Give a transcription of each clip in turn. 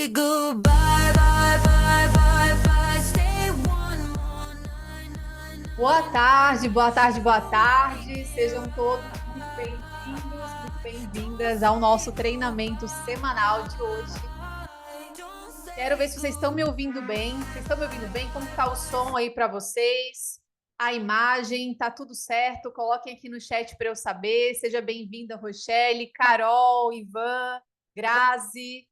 say goodbye, bye, bye, bye, bye. Stay one more night. Boa tarde, boa tarde, boa tarde. Sejam todos muito bem-vindos, muito bem-vindas ao nosso treinamento semanal de hoje. Quero ver se vocês estão me ouvindo bem. Vocês estão me ouvindo bem? Como está o som aí para vocês? A imagem, tá tudo certo? Coloquem aqui no chat para eu saber. Seja bem-vinda, Rochelle, Carol, Ivan, Grazi.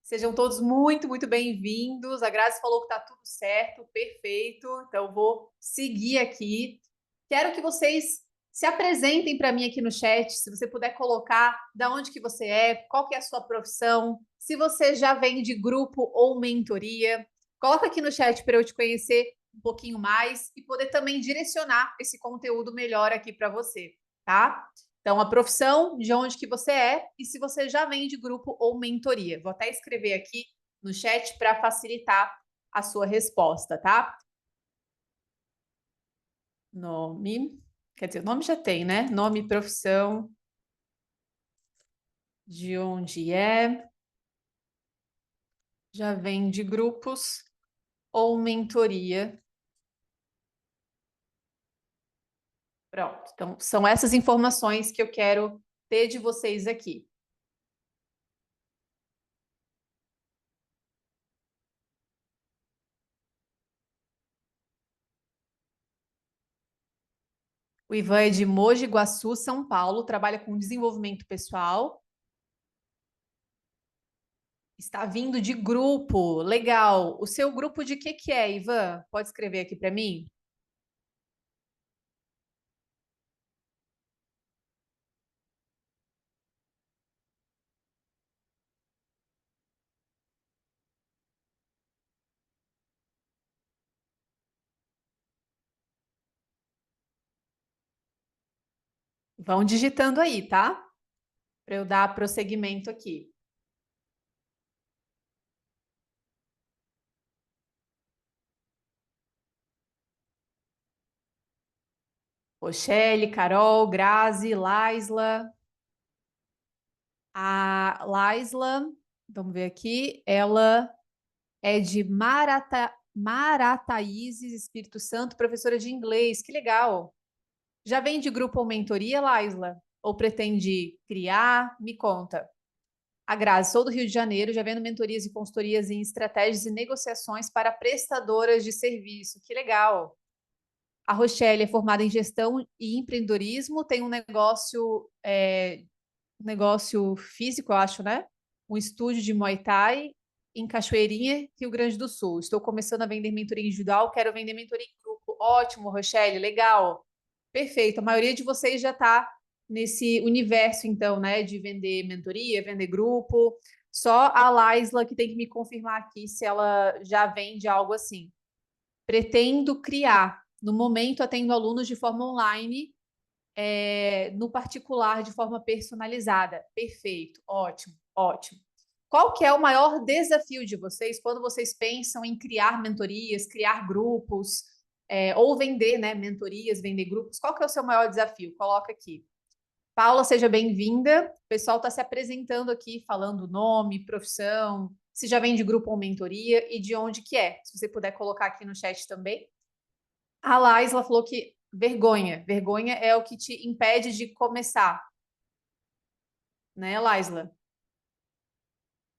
Sejam todos muito, muito bem-vindos. A Grazi falou que tá tudo certo, perfeito. Então, eu vou seguir aqui. Quero que vocês se apresentem para mim aqui no chat. Se você puder colocar de onde que você é, qual que é a sua profissão, se você já vem de grupo ou mentoria. Coloca aqui no chat para eu te conhecer um pouquinho mais e poder também direcionar esse conteúdo melhor aqui para você, tá? Então, a profissão, de onde que você é e se você já vem de grupo ou mentoria. Vou até escrever aqui no chat para facilitar a sua resposta, tá? Nome, quer dizer, o nome já tem, né? Nome, profissão, de onde é, já vem de grupos ou mentoria. Pronto, então são essas informações que eu quero ter de vocês aqui. O Ivan é de Mogi Guaçu, São Paulo, trabalha com desenvolvimento pessoal. Está vindo de grupo, legal. O seu grupo de que é, Ivan? Pode escrever aqui para mim? Vão digitando aí, tá? Para eu dar prosseguimento aqui. Rochelle, Carol, Grazi, Laisla. A Laisla, vamos ver aqui, ela é de Marataízes, Espírito Santo, professora de inglês. Que legal. Já vem de grupo ou mentoria, Laisla? Ou pretende criar? Me conta. A Grazi, sou do Rio de Janeiro, já vendo mentorias e consultorias em estratégias e negociações para prestadoras de serviço. Que legal. A Rochelle é formada em gestão e empreendedorismo, tem um negócio físico, eu acho, né? Um estúdio de Muay Thai em Cachoeirinha, Rio Grande do Sul. Estou começando a vender mentoria individual, quero vender mentoria em grupo. Ótimo, Rochelle, legal. Perfeito. A maioria de vocês já está nesse universo, então, né? De vender mentoria, vender grupo. Só a Laisla que tem que me confirmar aqui se ela já vende algo assim. Pretendo criar. No momento, atendo alunos de forma online, no particular, de forma personalizada. Perfeito, ótimo, ótimo. Qual que é o maior desafio de vocês quando vocês pensam em criar mentorias, criar grupos, ou vender, né, mentorias, vender grupos? Qual que é o seu maior desafio? Coloca aqui. Paula, seja bem-vinda. O pessoal está se apresentando aqui, falando nome, profissão, se já vem de grupo ou mentoria e de onde que é. Se você puder colocar aqui no chat também. A Laisla falou que vergonha. Vergonha é o que te impede de começar. Né, Laisla?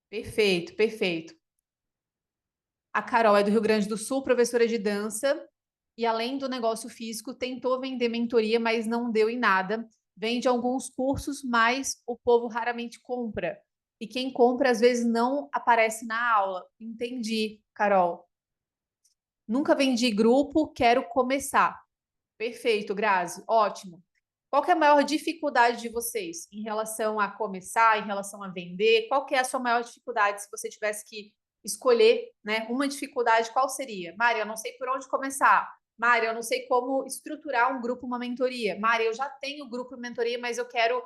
Perfeito, perfeito. A Carol é do Rio Grande do Sul, professora de dança, e além do negócio físico, tentou vender mentoria, mas não deu em nada. Vende alguns cursos, mas o povo raramente compra. E quem compra, às vezes, não aparece na aula. Entendi, Carol. Nunca vendi grupo, quero começar. Perfeito, Grazi. Ótimo. Qual que é a maior dificuldade de vocês em relação a começar, em relação a vender? Qual que é a sua maior dificuldade se você tivesse que escolher, né, uma dificuldade, qual seria? Mária, eu não sei por onde começar. Mária, eu não sei como estruturar um grupo, uma mentoria. Mária, eu já tenho grupo e mentoria, mas eu quero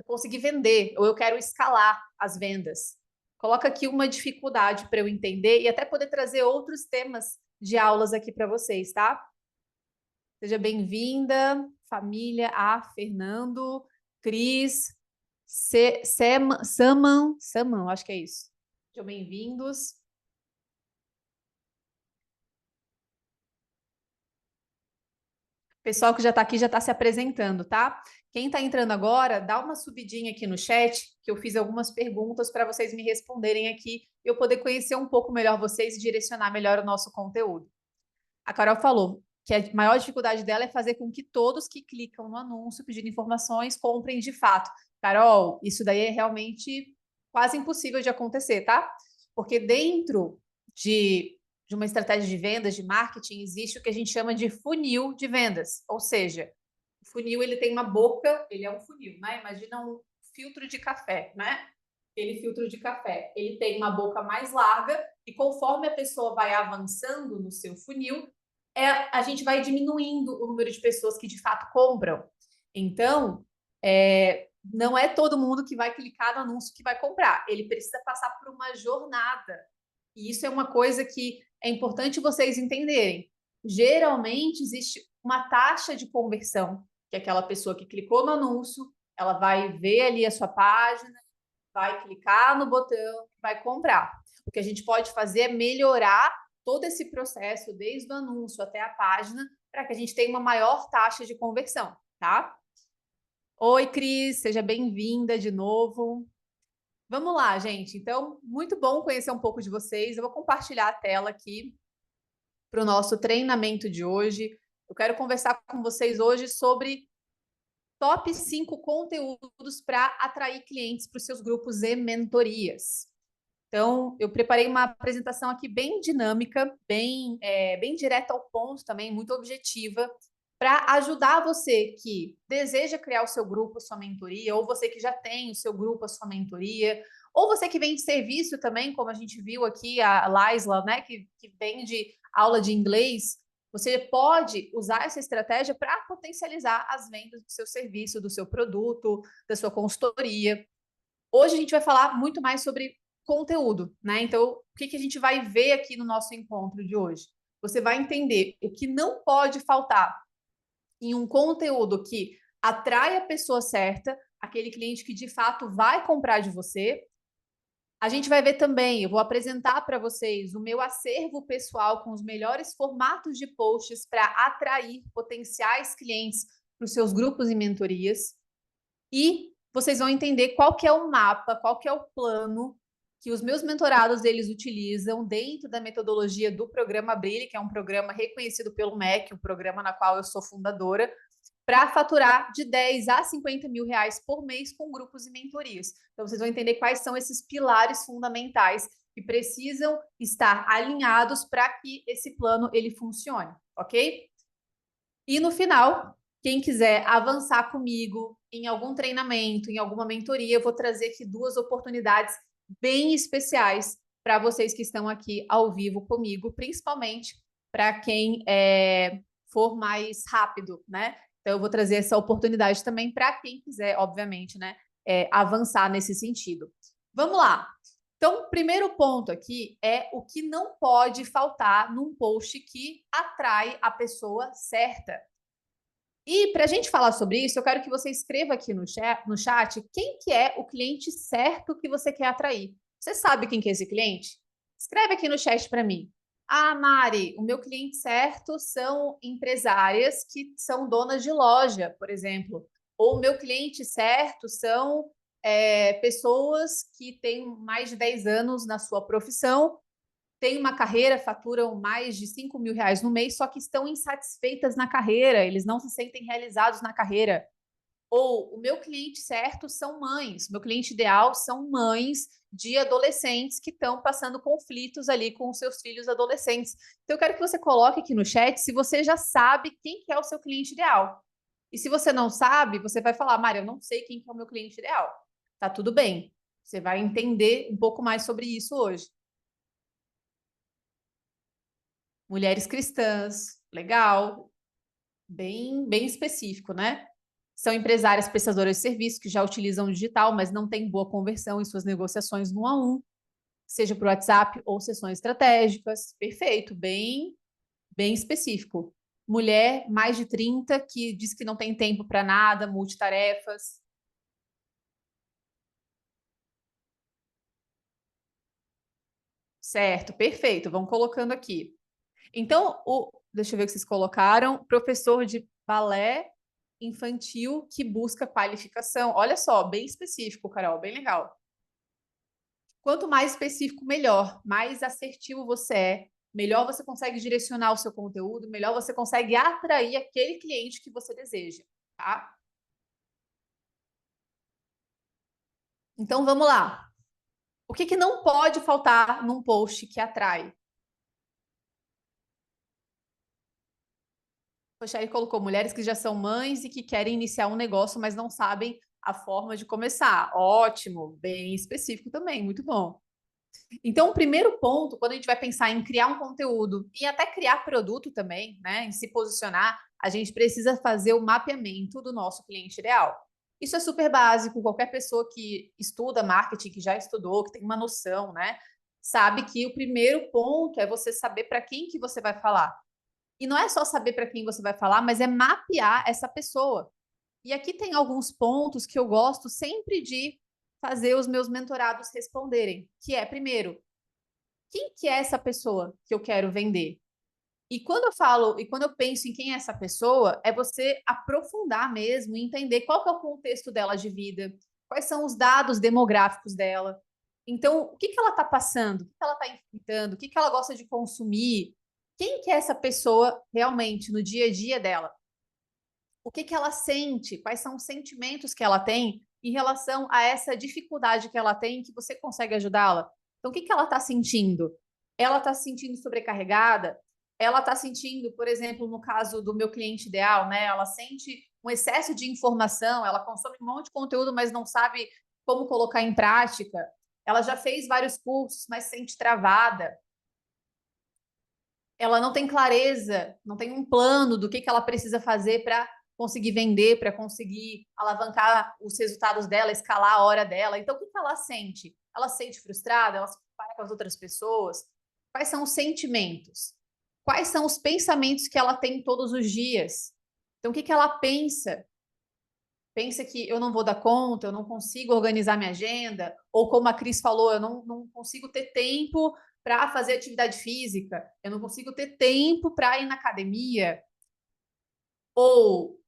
conseguir vender, ou eu quero escalar as vendas. Coloca aqui uma dificuldade para eu entender e até poder trazer outros temas de aulas aqui para vocês, tá? Seja bem-vinda, família A, Fernando, Cris, Saman, acho que é isso. Sejam bem-vindos. Pessoal que já está aqui já está se apresentando, tá? Quem está entrando agora, dá uma subidinha aqui no chat, que eu fiz algumas perguntas para vocês me responderem aqui, e eu poder conhecer um pouco melhor vocês e direcionar melhor o nosso conteúdo. A Carol falou que a maior dificuldade dela é fazer com que todos que clicam no anúncio pedindo informações comprem de fato. Carol, isso daí é realmente quase impossível de acontecer, tá? Porque dentro de uma estratégia de vendas, de marketing, existe o que a gente chama de funil de vendas. Ou seja, o funil ele tem uma boca, ele é um funil, né? Imagina um filtro de café, né? Aquele filtro de café, ele tem uma boca mais larga e conforme a pessoa vai avançando no seu funil, a gente vai diminuindo o número de pessoas que de fato compram. Então, não é todo mundo que vai clicar no anúncio que vai comprar. Ele precisa passar por uma jornada. E isso é uma coisa que é importante vocês entenderem. Geralmente existe uma taxa de conversão, que é aquela pessoa que clicou no anúncio, ela vai ver ali a sua página, vai clicar no botão, vai comprar. O que a gente pode fazer é melhorar todo esse processo, desde o anúncio até a página, para que a gente tenha uma maior taxa de conversão, tá? Oi, Cris, seja bem-vinda de novo. Vamos lá, gente. Então, muito bom conhecer um pouco de vocês. Eu vou compartilhar a tela aqui para o nosso treinamento de hoje. Eu quero conversar com vocês hoje sobre top 5 conteúdos para atrair clientes para os seus grupos e mentorias. Então, eu preparei uma apresentação aqui bem dinâmica, bem direta ao ponto também, muito objetiva, para ajudar você que deseja criar o seu grupo, a sua mentoria, ou você que já tem o seu grupo, a sua mentoria, ou você que vende serviço também, como a gente viu aqui, a Laisla, né, que vende aula de inglês. Você pode usar essa estratégia para potencializar as vendas do seu serviço, do seu produto, da sua consultoria. Hoje a gente vai falar muito mais sobre conteúdo, né? Então, o que a gente vai ver aqui no nosso encontro de hoje? Você vai entender o que não pode faltar em um conteúdo que atrai a pessoa certa, aquele cliente que de fato vai comprar de você. A gente vai ver também, eu vou apresentar para vocês o meu acervo pessoal com os melhores formatos de posts para atrair potenciais clientes para os seus grupos e mentorias. E vocês vão entender qual que é o mapa, qual que é o plano que os meus mentorados eles utilizam dentro da metodologia do programa Brilhe, que é um programa reconhecido pelo MEC, um programa na qual eu sou fundadora, para faturar de 10 a 50 mil reais por mês com grupos e mentorias. Então, vocês vão entender quais são esses pilares fundamentais que precisam estar alinhados para que esse plano ele funcione, ok? E no final, quem quiser avançar comigo em algum treinamento, em alguma mentoria, eu vou trazer aqui 2 oportunidades bem especiais para vocês que estão aqui ao vivo comigo, principalmente para quem for mais rápido, né? Então, eu vou trazer essa oportunidade também para quem quiser, obviamente, né, avançar nesse sentido. Vamos lá. Então, o primeiro ponto aqui é o que não pode faltar num post que atrai a pessoa certa. E para a gente falar sobre isso, eu quero que você escreva aqui no chat quem que é o cliente certo que você quer atrair. Você sabe quem que é esse cliente? Escreve aqui no chat para mim. Ah, Mari, o meu cliente certo são empresárias que são donas de loja, por exemplo. Ou o meu cliente certo são pessoas que têm mais de 10 anos na sua profissão, têm uma carreira, faturam mais de 5 mil reais no mês, só que estão insatisfeitas na carreira, eles não se sentem realizados na carreira. Ou o meu cliente certo são mães, o meu cliente ideal são mães de adolescentes que estão passando conflitos ali com os seus filhos adolescentes. Então, eu quero que você coloque aqui no chat se você já sabe quem que é o seu cliente ideal. E se você não sabe, você vai falar, Mária, eu não sei quem que é o meu cliente ideal. Tá tudo bem. Você vai entender um pouco mais sobre isso hoje. Mulheres cristãs, legal, bem específico, né? São empresárias prestadoras de serviço que já utilizam o digital, mas não têm boa conversão em suas negociações 1 a 1, seja por WhatsApp ou sessões estratégicas. Perfeito, bem específico. Mulher mais de 30 que diz que não tem tempo para nada, multitarefas. Certo, perfeito. Vamos colocando aqui. Então, deixa eu ver o que vocês colocaram. Professor de balé infantil que busca qualificação. Olha só, bem específico, Carol, bem legal. Quanto mais específico, melhor. Mais assertivo você é, melhor você consegue direcionar o seu conteúdo, melhor você consegue atrair aquele cliente que você deseja, tá? Então, vamos lá. O que que não pode faltar num post que atrai? Poxa, ele colocou mulheres que já são mães e que querem iniciar um negócio, mas não sabem a forma de começar. Ótimo, bem específico também, muito bom. Então, o primeiro ponto, quando a gente vai pensar em criar um conteúdo e até criar produto também, né, em se posicionar, a gente precisa fazer o mapeamento do nosso cliente ideal. Isso é super básico, qualquer pessoa que estuda marketing, que já estudou, que tem uma noção, né, sabe que o primeiro ponto é você saber para quem que você vai falar. E não é só saber para quem você vai falar, mas é mapear essa pessoa. E aqui tem alguns pontos que eu gosto sempre de fazer os meus mentorados responderem, que é, primeiro, quem que é essa pessoa que eu quero vender? E quando eu falo, e quando eu penso em quem é essa pessoa, é você aprofundar mesmo e entender qual que é o contexto dela de vida, quais são os dados demográficos dela. Então, o que que ela está passando? O que que ela está enfrentando? O que que ela gosta de consumir? Quem que é essa pessoa realmente no dia a dia dela? O que que ela sente? Quais são os sentimentos que ela tem em relação a essa dificuldade que ela tem que você consegue ajudá-la? Então, o que que ela está sentindo? Ela está se sentindo sobrecarregada? Ela está sentindo, por exemplo, no caso do meu cliente ideal, né? Ela sente um excesso de informação, ela consome um monte de conteúdo, mas não sabe como colocar em prática. Ela já fez vários cursos, mas se sente travada. Ela não tem clareza, não tem um plano do que ela precisa fazer para conseguir vender, para conseguir alavancar os resultados dela, escalar a hora dela. Então, o que ela sente? Ela se sente frustrada? Ela se compara com as outras pessoas? Quais são os sentimentos? Quais são os pensamentos que ela tem todos os dias? Então, o que ela pensa? Pensa que eu não vou dar conta, eu não consigo organizar minha agenda, ou como a Cris falou, eu não consigo ter tempo para fazer atividade física, eu não consigo ter tempo para ir na academia, ou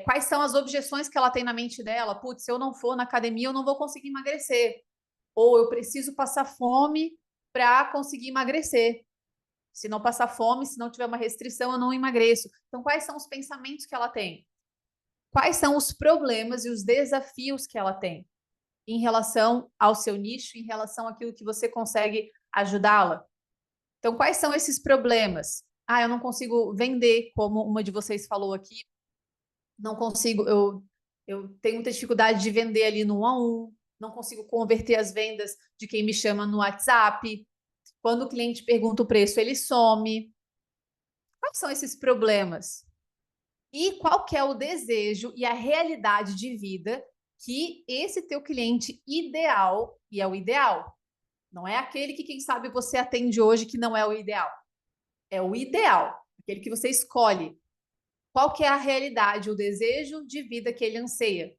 quais são as objeções que ela tem na mente dela? Putz, se eu não for na academia, eu não vou conseguir emagrecer, ou eu preciso passar fome para conseguir emagrecer. Se não passar fome, se não tiver uma restrição, eu não emagreço. Então, quais são os pensamentos que ela tem? Quais são os problemas e os desafios que ela tem em relação ao seu nicho, em relação àquilo que você consegue ajudá-la? Então, quais são esses problemas? Ah, eu não consigo vender, como uma de vocês falou aqui. Não consigo, eu tenho muita dificuldade de vender ali no 1 a 1, não consigo converter as vendas de quem me chama no WhatsApp. Quando o cliente pergunta o preço, ele some. Quais são esses problemas? E qual que é o desejo e a realidade de vida que esse teu cliente ideal, e é o ideal, não é aquele que, quem sabe, você atende hoje que não é o ideal. É o ideal, aquele que você escolhe. Qual que é a realidade, o desejo de vida que ele anseia?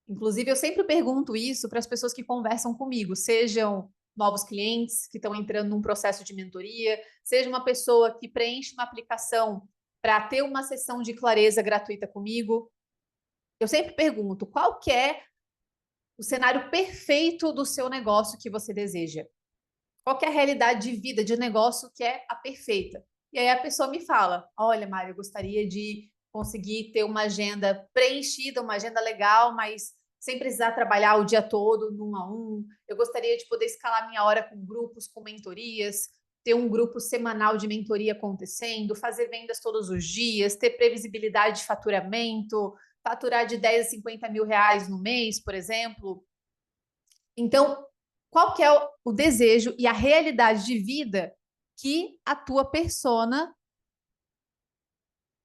Inclusive, eu sempre pergunto isso para as pessoas que conversam comigo, sejam novos clientes que estão entrando num processo de mentoria, seja uma pessoa que preenche uma aplicação para ter uma sessão de clareza gratuita comigo. Eu sempre pergunto, qual que é o cenário perfeito do seu negócio que você deseja? Qual que é a realidade de vida, de negócio que é a perfeita? E aí a pessoa me fala, olha, Mário, eu gostaria de conseguir ter uma agenda preenchida, uma agenda legal, mas sem precisar trabalhar o dia todo, no 1 a 1. Eu gostaria de poder escalar minha hora com grupos, com mentorias, ter um grupo semanal de mentoria acontecendo, fazer vendas todos os dias, ter previsibilidade de faturamento, faturar de 10 a 50 mil reais no mês, por exemplo. Então, qual que é o desejo e a realidade de vida que a tua persona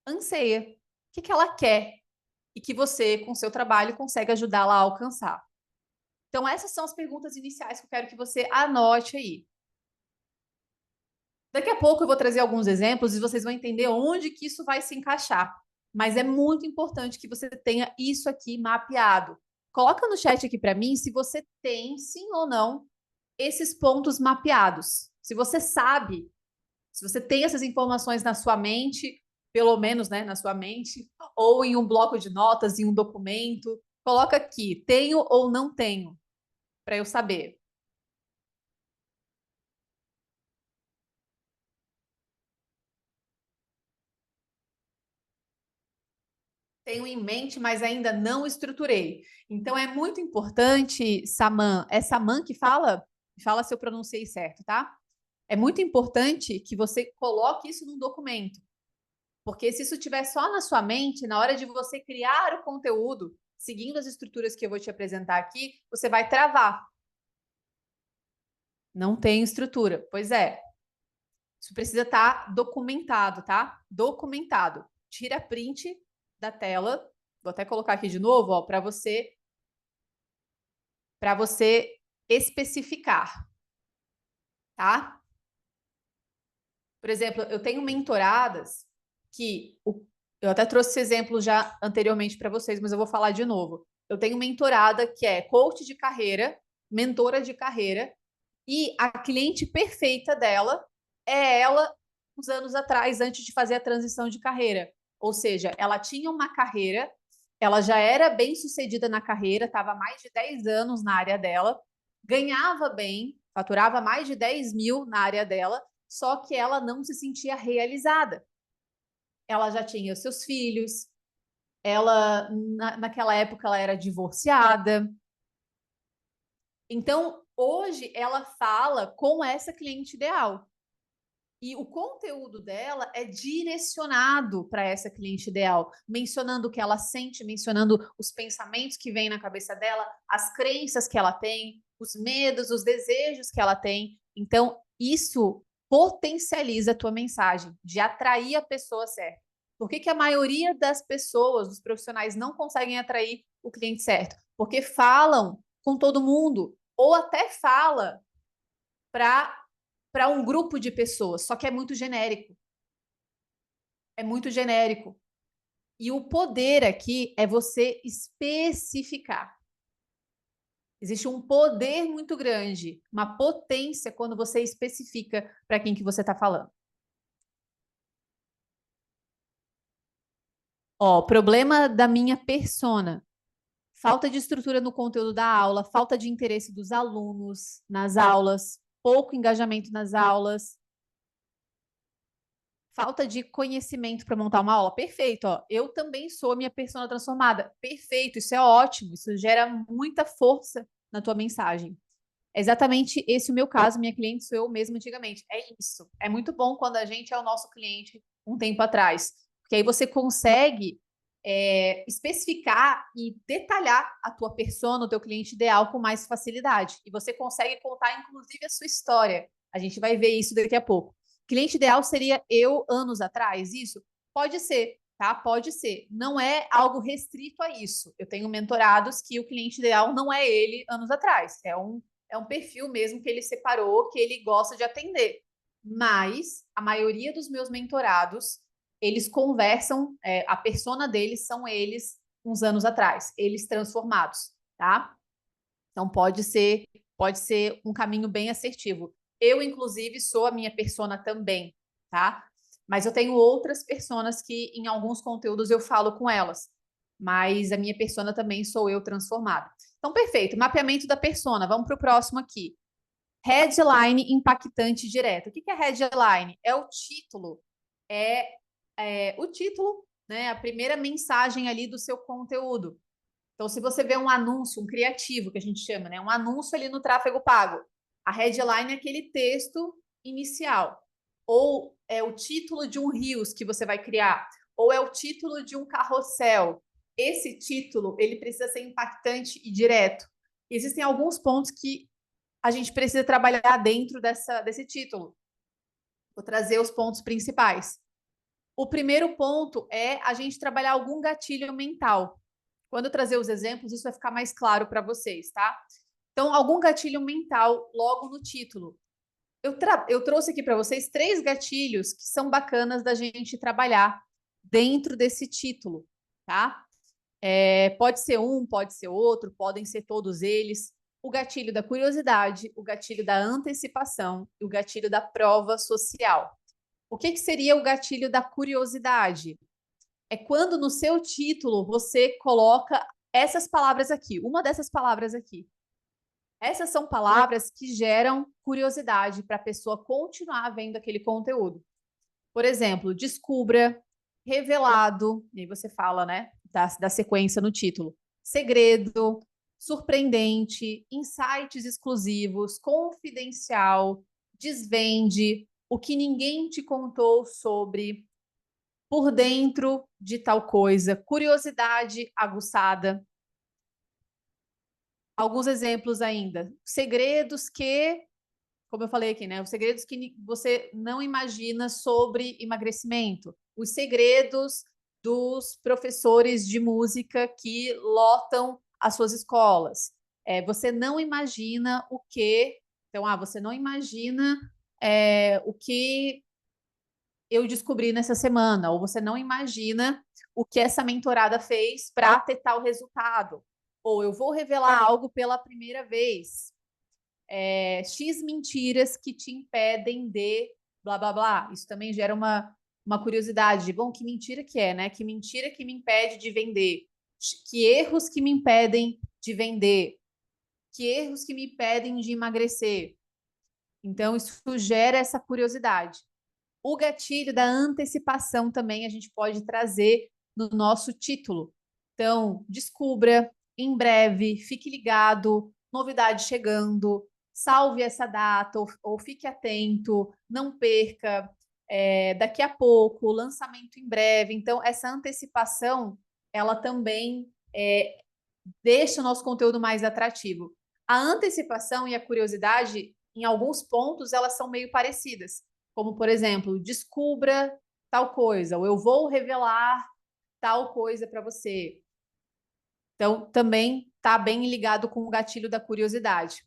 anseia? O que que ela quer e que você, com seu trabalho, consegue ajudá-la a alcançar? Então, essas são as perguntas iniciais que eu quero que você anote aí. Daqui a pouco eu vou trazer alguns exemplos e vocês vão entender onde que isso vai se encaixar. Mas é muito importante que você tenha isso aqui mapeado. Coloca no chat aqui para mim se você tem, sim ou não, esses pontos mapeados. Se você sabe, se você tem essas informações na sua mente, pelo menos, né, na sua mente, ou em um bloco de notas, em um documento, coloca aqui, tenho ou não tenho, para eu saber. Tenho em mente, mas ainda não estruturei. Então é muito importante, Saman, é Saman que fala? Fala se eu pronunciei certo, tá? É muito importante que você coloque isso num documento. Porque se isso estiver só na sua mente, na hora de você criar o conteúdo, seguindo as estruturas que eu vou te apresentar aqui, você vai travar. Não tem estrutura. Pois é. Isso precisa estar documentado, tá? Documentado. Tira print da tela. Vou até colocar aqui de novo, ó, para você especificar, tá? Por exemplo, eu tenho mentoradas que eu até trouxe esse exemplo já anteriormente para vocês, mas eu vou falar de novo. Eu tenho mentorada que é coach de carreira, mentora de carreira, e a cliente perfeita dela é ela uns anos atrás, antes de fazer a transição de carreira. Ou seja, ela tinha uma carreira, ela já era bem sucedida na carreira, estava há mais de 10 anos na área dela, ganhava bem, faturava mais de 10 mil na área dela, só que ela não se sentia realizada. Ela já tinha os seus filhos, ela, naquela época, ela era divorciada. Então, hoje, ela fala com essa cliente ideal. E o conteúdo dela é direcionado para essa cliente ideal, mencionando o que ela sente, mencionando os pensamentos que vêm na cabeça dela, as crenças que ela tem, os medos, os desejos que ela tem. Então, isso potencializa a tua mensagem de atrair a pessoa certa. Por que que a maioria das pessoas, dos profissionais, não conseguem atrair o cliente certo? Porque falam com todo mundo, ou até fala para um grupo de pessoas, só que é muito genérico. É muito genérico. E o poder aqui é você especificar. Existe um poder muito grande, uma potência quando você especifica para quem que você está falando. Ó, problema da minha persona. Falta de estrutura no conteúdo da aula, falta de interesse dos alunos nas aulas, pouco engajamento nas aulas, falta de conhecimento para montar uma aula. Perfeito, ó. Eu também sou a minha persona transformada. Perfeito, isso é ótimo. Isso gera muita força na tua mensagem. É exatamente esse o meu caso. Minha cliente sou eu mesma antigamente. É isso. É muito bom quando a gente é o nosso cliente um tempo atrás. Porque aí você consegue especificar e detalhar a tua persona, o teu cliente ideal com mais facilidade. E você consegue contar, inclusive, a sua história. A gente vai ver isso daqui a pouco. Cliente ideal seria eu anos atrás, isso? Pode ser, tá? Pode ser. Não é algo restrito a isso. Eu tenho mentorados que o cliente ideal não é ele anos atrás. É um perfil mesmo que ele separou, que ele gosta de atender. Mas a maioria dos meus mentorados, eles conversam, a persona deles são eles uns anos atrás, eles transformados, tá? Então pode ser um caminho bem assertivo. Eu, inclusive, sou a minha persona também, tá? Mas eu tenho outras personas que em alguns conteúdos eu falo com elas. Mas a minha persona também sou eu transformada. Então, perfeito. Mapeamento da persona. Vamos para o próximo aqui. Headline impactante direto. O que é headline? É o título. É o título, né? A primeira mensagem ali do seu conteúdo. Então, se você vê um anúncio, um criativo, que a gente chama, né? Um anúncio ali no tráfego pago, a headline é aquele texto inicial. Ou é o título de um Reels que você vai criar, ou é o título de um carrossel. Esse título, ele precisa ser impactante e direto. Existem alguns pontos que a gente precisa trabalhar dentro desse título. Vou trazer os pontos principais. O primeiro ponto é a gente trabalhar algum gatilho mental. Quando eu trazer os exemplos, isso vai ficar mais claro para vocês, tá? Então, algum gatilho mental logo no título. Eu trouxe aqui para vocês 3 gatilhos que são bacanas da gente trabalhar dentro desse título, tá? Pode ser um, pode ser outro, podem ser todos eles. o gatilho da curiosidade, o gatilho da antecipação e o gatilho da prova social. O que seria o gatilho da curiosidade? É quando no seu título você coloca essas palavras aqui, uma dessas palavras aqui. Essas são palavras que geram curiosidade para a pessoa continuar vendo aquele conteúdo. Por exemplo, descubra, revelado, e aí você fala, né, da sequência no título. Segredo, surpreendente, insights exclusivos, confidencial, desvende, o que ninguém te contou sobre, por dentro de tal coisa, curiosidade aguçada. Alguns exemplos ainda. Segredos que, como eu falei aqui, né? Os segredos que você não imagina sobre emagrecimento. Os segredos dos professores de música que lotam as suas escolas. Você não imagina o que. Então, você não imagina o que eu descobri nessa semana, ou você não imagina o que essa mentorada fez para ter tal resultado. Ou eu vou revelar algo pela primeira vez. X mentiras que te impedem de blá blá blá. Isso também gera uma curiosidade. Bom, que mentira que é, né? Que mentira que me impede de vender? Que erros que me impedem de vender? Que erros que me impedem de emagrecer? Então, isso gera essa curiosidade. O gatilho da antecipação também a gente pode trazer no nosso título. Então, descubra, em breve, fique ligado, novidade chegando, salve essa data ou fique atento, não perca, daqui a pouco, lançamento em breve. Então, essa antecipação, ela também deixa o nosso conteúdo mais atrativo. A antecipação e a curiosidade, em alguns pontos, elas são meio parecidas. Como, por exemplo, descubra tal coisa, ou eu vou revelar tal coisa para você. Então, também está bem ligado com o gatilho da curiosidade.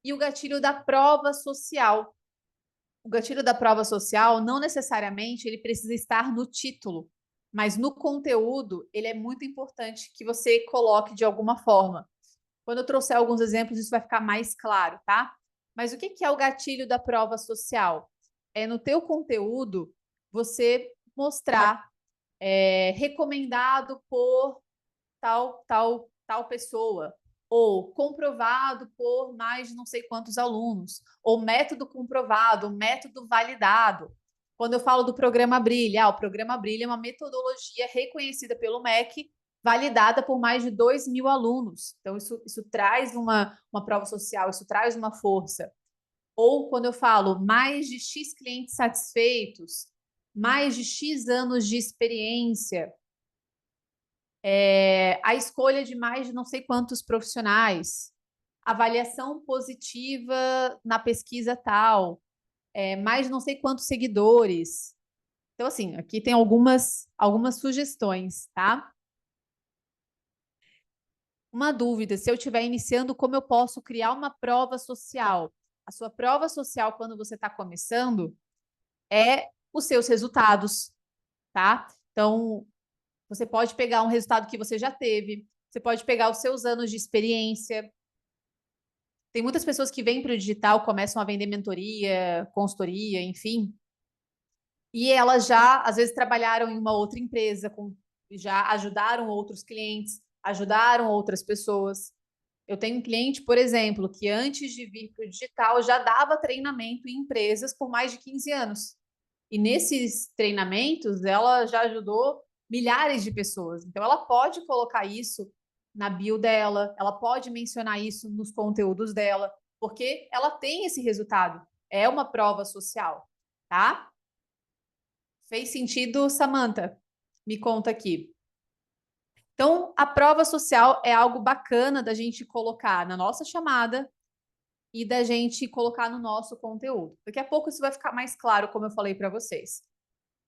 E o gatilho da prova social. O gatilho da prova social, não necessariamente ele precisa estar no título, mas no conteúdo, ele é muito importante que você coloque de alguma forma. Quando eu trouxer alguns exemplos, isso vai ficar mais claro, tá? Mas o que é o gatilho da prova social? É no teu conteúdo você mostrar recomendado por tal pessoa, ou comprovado por mais de não sei quantos alunos, ou método comprovado, método validado. Quando eu falo do programa Brilha, o programa Brilha é uma metodologia reconhecida pelo MEC, validada por mais de 2.000 alunos. Então, isso traz uma prova social, isso traz uma força. Ou quando eu falo mais de X clientes satisfeitos, mais de X anos de experiência, a escolha de mais de não sei quantos profissionais, avaliação positiva na pesquisa tal, mais de não sei quantos seguidores. Então, assim, aqui tem algumas sugestões, tá? Uma dúvida, se eu estiver iniciando, como eu posso criar uma prova social? A sua prova social, quando você está começando, é os seus resultados, tá? Então, você pode pegar um resultado que você já teve, você pode pegar os seus anos de experiência. Tem muitas pessoas que vêm para o digital, começam a vender mentoria, consultoria, enfim, e elas já, às vezes, trabalharam em uma outra empresa, já ajudaram outros clientes, ajudaram outras pessoas. Eu tenho um cliente, por exemplo, que antes de vir para o digital já dava treinamento em empresas por mais de 15 anos. E nesses treinamentos, ela já ajudou milhares de pessoas. Então, ela pode colocar isso na bio dela, ela pode mencionar isso nos conteúdos dela, porque ela tem esse resultado. É uma prova social, tá? Fez sentido, Samantha? Me conta aqui. Então, a prova social é algo bacana da gente colocar na nossa chamada e da gente colocar no nosso conteúdo. Daqui a pouco isso vai ficar mais claro, como eu falei para vocês.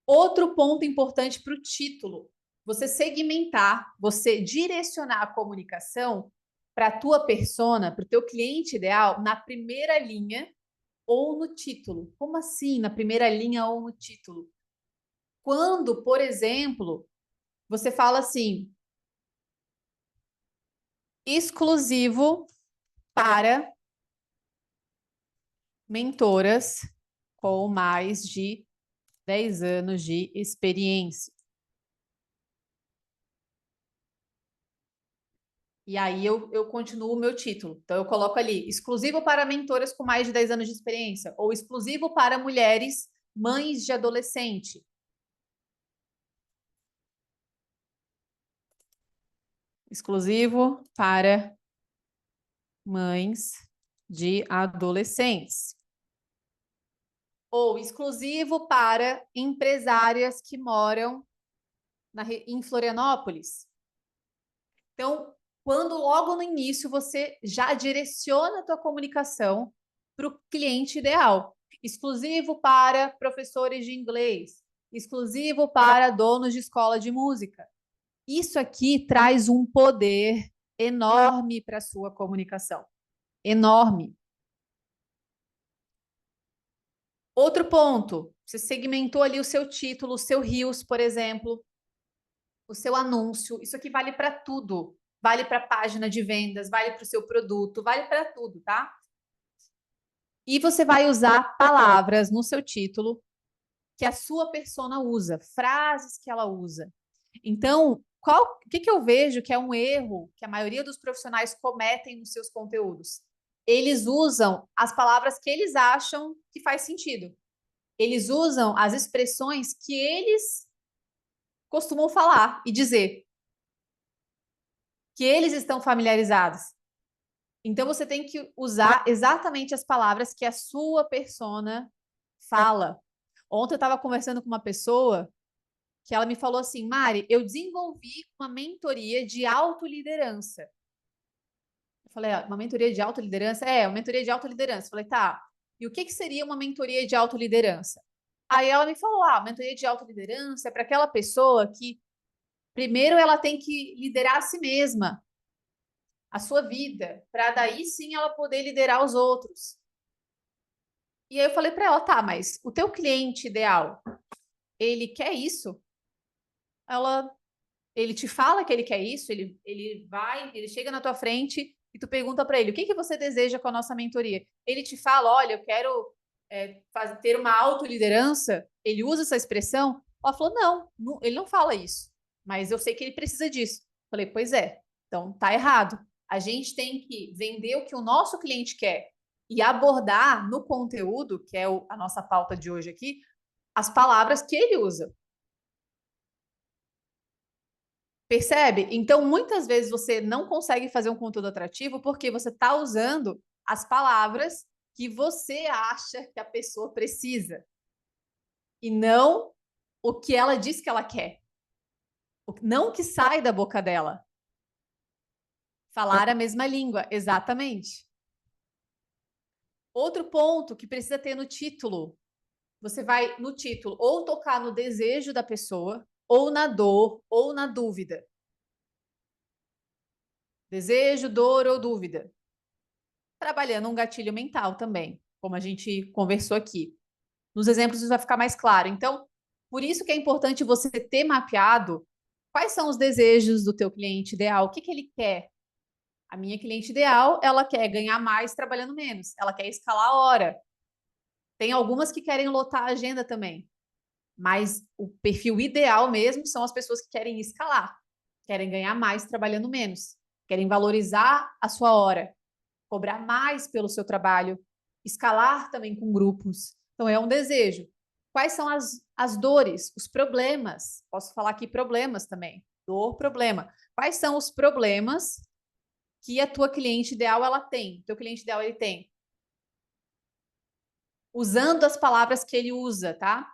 Outro ponto importante para o título, você segmentar, você direcionar a comunicação para a tua persona, para o teu cliente ideal, na primeira linha ou no título. Como assim, na primeira linha ou no título? Quando, por exemplo, você fala assim, exclusivo para mentoras com mais de 10 anos de experiência. E aí eu continuo o meu título. Então, eu coloco ali, exclusivo para mentoras com mais de 10 anos de experiência, ou exclusivo para mulheres mães de adolescente. Exclusivo para mães de adolescentes. Ou exclusivo para empresárias que moram em Florianópolis. Então, quando logo no início você já direciona a tua comunicação para o cliente ideal. Exclusivo para professores de inglês, exclusivo para donos de escola de música. Isso aqui traz um poder enorme para a sua comunicação. Enorme. Outro ponto, você segmentou ali o seu título, o seu Reels, por exemplo, o seu anúncio. Isso aqui vale para tudo. Vale para a página de vendas, vale para o seu produto, vale para tudo, tá? E você vai usar palavras no seu título que a sua persona usa, frases que ela usa. Então, o que eu vejo que é um erro que a maioria dos profissionais cometem nos seus conteúdos? Eles usam as palavras que eles acham que faz sentido. Eles usam as expressões que eles costumam falar e dizer, que eles estão familiarizados. Então, você tem que usar exatamente as palavras que a sua persona fala. Ontem eu estava conversando com uma pessoa que ela me falou assim, Mari, eu desenvolvi uma mentoria de autoliderança. Eu falei, uma mentoria de autoliderança? É, uma mentoria de autoliderança. Eu falei, tá, e o que seria uma mentoria de autoliderança? Aí ela me falou, a mentoria de autoliderança é para aquela pessoa que, primeiro, ela tem que liderar a si mesma, a sua vida, para daí sim ela poder liderar os outros. E aí eu falei para ela, tá, mas o teu cliente ideal, ele quer isso? Ele te fala que ele quer isso, ele chega na tua frente e tu pergunta para ele, o que que você deseja com a nossa mentoria? Ele te fala, olha, eu quero ter uma autoliderança, ele usa essa expressão? Ela falou, não, ele não fala isso, mas eu sei que ele precisa disso. Falei, pois é, então tá errado. A gente tem que vender o que o nosso cliente quer e abordar no conteúdo, que é a nossa pauta de hoje aqui, as palavras que ele usa. Percebe? Então, muitas vezes você não consegue fazer um conteúdo atrativo porque você está usando as palavras que você acha que a pessoa precisa e não o que ela diz que ela quer. Não o que sai da boca dela. Falar a mesma língua, exatamente. Outro ponto que precisa ter no título. Você vai, no título, ou tocar no desejo da pessoa, ou na dor, ou na dúvida. Desejo, dor ou dúvida. Trabalhando um gatilho mental também, como a gente conversou aqui. Nos exemplos isso vai ficar mais claro. Então, por isso que é importante você ter mapeado quais são os desejos do teu cliente ideal, o que ele quer. A minha cliente ideal, ela quer ganhar mais trabalhando menos, ela quer escalar a hora. Tem algumas que querem lotar a agenda também, mas o perfil ideal mesmo são as pessoas que querem escalar, querem ganhar mais trabalhando menos, querem valorizar a sua hora, cobrar mais pelo seu trabalho, escalar também com grupos. Então, é um desejo. Quais são as dores, os problemas? Posso falar aqui problemas também. Dor, problema. Quais são os problemas que a tua cliente ideal ela tem? O teu cliente ideal ele tem? Usando as palavras que ele usa, tá?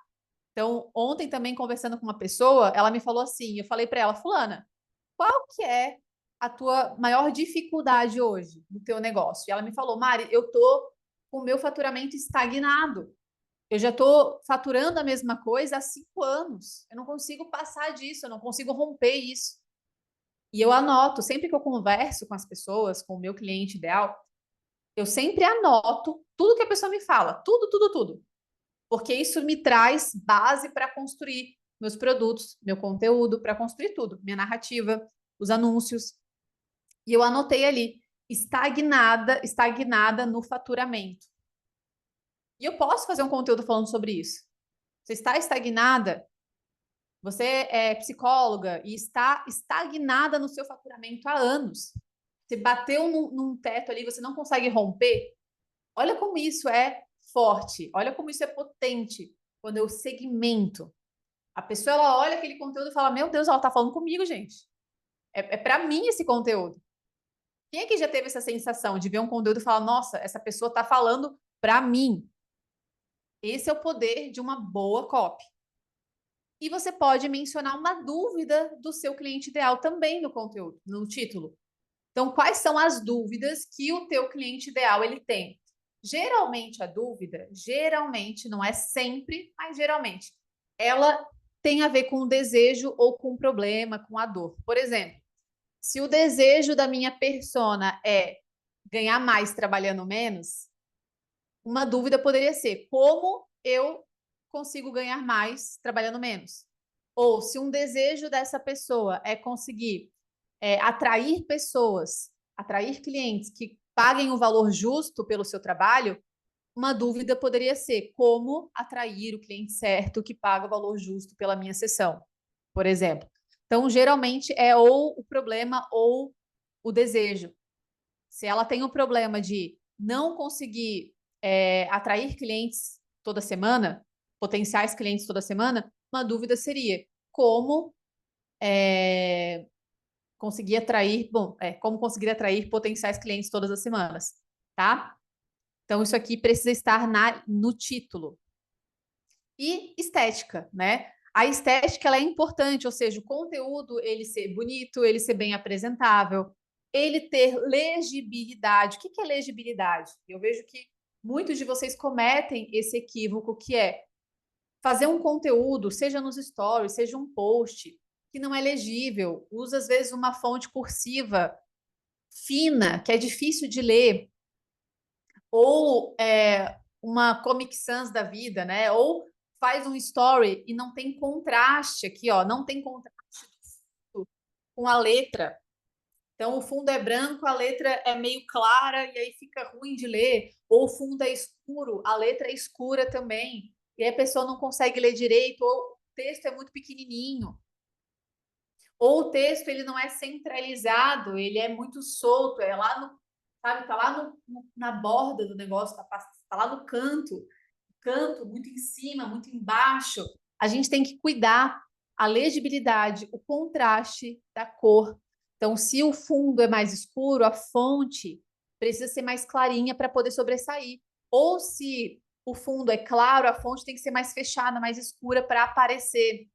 Então, ontem também conversando com uma pessoa, ela me falou assim, eu falei para ela, fulana, qual que é a tua maior dificuldade hoje no teu negócio? E ela me falou, Mari, eu tô com o meu faturamento estagnado. Eu já estou faturando a mesma coisa há 5 anos. Eu não consigo passar disso, eu não consigo romper isso. E eu anoto, sempre que eu converso com as pessoas, com o meu cliente ideal, eu sempre anoto tudo que a pessoa me fala, tudo, tudo, tudo. Porque isso me traz base para construir meus produtos, meu conteúdo, para construir tudo, minha narrativa, os anúncios. E eu anotei ali. estagnada no faturamento. E eu posso fazer um conteúdo falando sobre isso. Você está estagnada, você é psicóloga e está estagnada no seu faturamento há anos. Você bateu num teto ali, você não consegue romper. Olha como isso é forte, olha como isso é potente quando eu segmento. A pessoa ela olha aquele conteúdo e fala: Meu Deus, ela está falando comigo, gente. É para mim esse conteúdo. Quem é que já teve essa sensação de ver um conteúdo e falar: Nossa, essa pessoa está falando para mim? Esse é o poder de uma boa copy. E você pode mencionar uma dúvida do seu cliente ideal também no conteúdo, no título. Então, quais são as dúvidas que o teu cliente ideal ele tem? Geralmente a dúvida, geralmente não é sempre, mas geralmente ela tem a ver com o desejo ou com o problema, com a dor. Por exemplo, se o desejo da minha persona é ganhar mais trabalhando menos, uma dúvida poderia ser: como eu consigo ganhar mais trabalhando menos? Ou se um desejo dessa pessoa é conseguir atrair pessoas, atrair clientes que paguem o valor justo pelo seu trabalho, uma dúvida poderia ser: como atrair o cliente certo que paga o valor justo pela minha sessão, por exemplo. Então, geralmente é ou o problema ou o desejo. Se ela tem o problema de não conseguir atrair clientes toda semana, potenciais clientes toda semana, uma dúvida seria: como conseguir atrair, como conseguir atrair potenciais clientes todas as semanas, tá? Então, isso aqui precisa estar no título. E estética, né? A estética ela é importante, ou seja, o conteúdo ele ser bonito, ele ser bem apresentável, ele ter legibilidade. O que é legibilidade? Eu vejo que muitos de vocês cometem esse equívoco que é fazer um conteúdo, seja nos stories, seja um post, que não é legível, usa às vezes uma fonte cursiva fina, que é difícil de ler, ou uma Comic Sans da vida, né? Ou faz um story e não tem contraste aqui, ó, não tem contraste com a letra. Então, o fundo é branco, a letra é meio clara e aí fica ruim de ler. Ou o fundo é escuro, a letra é escura também. E aí a pessoa não consegue ler direito, ou o texto é muito pequenininho. Ou o texto ele não é centralizado, ele é muito solto, é lá no, sabe, tá lá na borda do negócio, tá lá no canto, muito em cima, muito embaixo. A gente tem que cuidar a legibilidade, o contraste da cor. Então, se o fundo é mais escuro, a fonte precisa ser mais clarinha para poder sobressair. Ou se o fundo é claro, a fonte tem que ser mais fechada, mais escura para aparecer.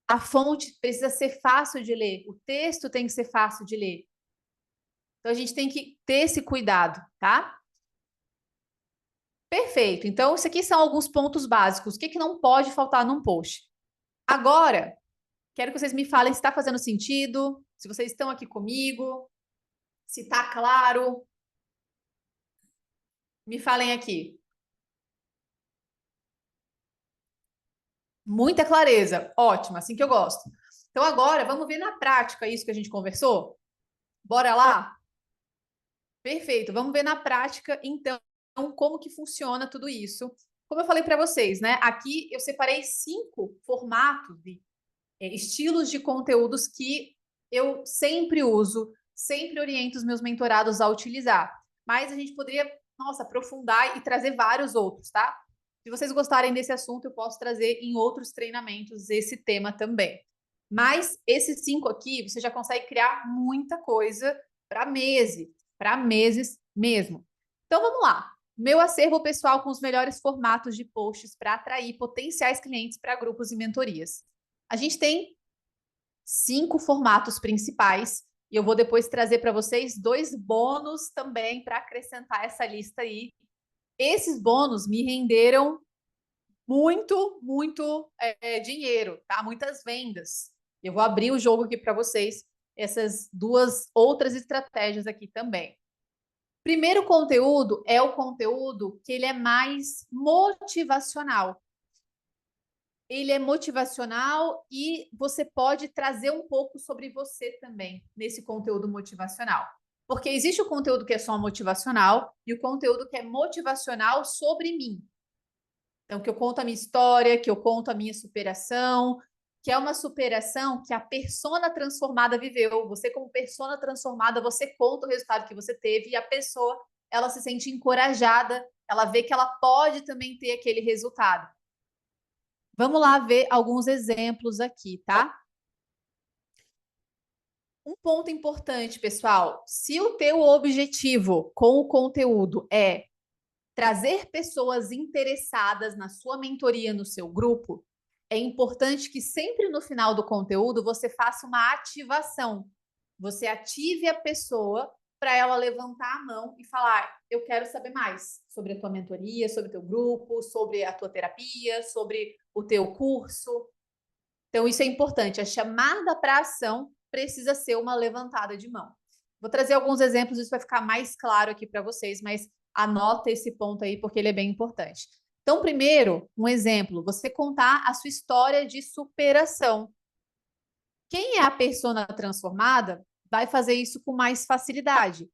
A fonte precisa ser fácil de ler, o texto tem que ser fácil de ler. Então, a gente tem que ter esse cuidado, tá? Perfeito. Então, isso aqui são alguns pontos básicos. O que que não pode faltar num post? Agora, quero que vocês me falem se está fazendo sentido, se vocês estão aqui comigo, se está claro. Me falem aqui. Muita clareza. Ótimo, assim que eu gosto. Então, agora, vamos ver na prática isso que a gente conversou? Bora lá? Perfeito. Vamos ver na prática, então, como que funciona tudo isso. Como eu falei para vocês, né? Aqui eu separei 5 formatos de estilos de conteúdos que eu sempre uso, sempre oriento os meus mentorados a utilizar. Mas a gente poderia, nossa, aprofundar e trazer vários outros, tá? Se vocês gostarem desse assunto, eu posso trazer em outros treinamentos esse tema também. Mas esses 5 aqui, você já consegue criar muita coisa para meses mesmo. Então vamos lá. Meu acervo pessoal com os melhores formatos de posts para atrair potenciais clientes para grupos e mentorias. A gente tem 5 formatos principais e eu vou depois trazer para vocês 2 bônus também para acrescentar essa lista aí. Esses bônus me renderam muito dinheiro, tá? Muitas vendas. Eu vou abrir o jogo aqui para vocês, essas 2 outras estratégias aqui também. Primeiro conteúdo é o conteúdo que ele é mais motivacional. Ele é motivacional e você pode trazer um pouco sobre você também nesse conteúdo motivacional. Porque existe o conteúdo que é só motivacional e o conteúdo que é motivacional sobre mim. Então, que eu conto a minha história, que eu conto a minha superação, que é uma superação que a persona transformada viveu. Você, como persona transformada, você conta o resultado que você teve e a pessoa, ela se sente encorajada, ela vê que ela pode também ter aquele resultado. Vamos lá ver alguns exemplos aqui, tá? Um ponto importante, pessoal, se o teu objetivo com o conteúdo é trazer pessoas interessadas na sua mentoria, no seu grupo, é importante que sempre no final do conteúdo você faça uma ativação. Você ative a pessoa para ela levantar a mão e falar: eu quero saber mais sobre a tua mentoria, sobre o teu grupo, sobre a tua terapia, sobre o teu curso. Então, isso é importante. A chamada para ação precisa ser uma levantada de mão. Vou trazer alguns exemplos, isso vai ficar mais claro aqui para vocês, mas anota esse ponto aí porque ele é bem importante. Então, primeiro, um exemplo, você contar a sua história de superação. Quem é a persona transformada vai fazer isso com mais facilidade.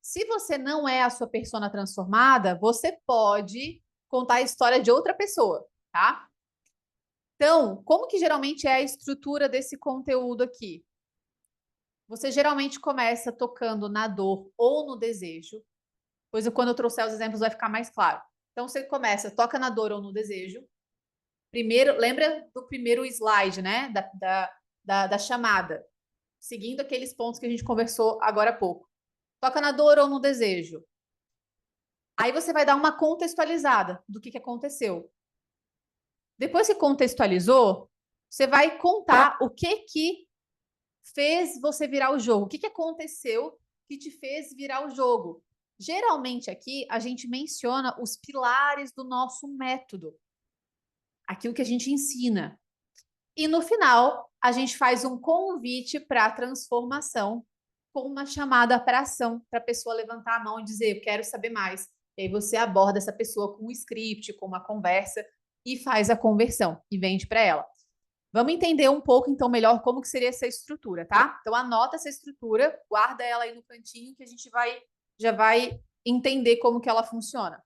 Se você não é a sua persona transformada, você pode contar a história de outra pessoa, tá? Então, como que geralmente é a estrutura desse conteúdo aqui? Você geralmente começa tocando na dor ou no desejo, pois quando eu trouxer os exemplos vai ficar mais claro. Então, você começa, toca na dor ou no desejo. Primeiro, lembra do primeiro slide, né? Da chamada. Seguindo aqueles pontos que a gente conversou agora há pouco. Toca na dor ou no desejo. Aí você vai dar uma contextualizada do que aconteceu. Depois que contextualizou, você vai contar o que fez você virar o jogo. O que aconteceu que te fez virar o jogo? Geralmente aqui a gente menciona os pilares do nosso método, aquilo que a gente ensina. E no final, a gente faz um convite para a transformação com uma chamada para ação, para a pessoa levantar a mão e dizer: eu quero saber mais. E aí você aborda essa pessoa com um script, com uma conversa e faz a conversão e vende para ela. Vamos entender um pouco, então, melhor como que seria essa estrutura, tá? Então, anota essa estrutura, guarda ela aí no cantinho que a gente já vai entender como que ela funciona.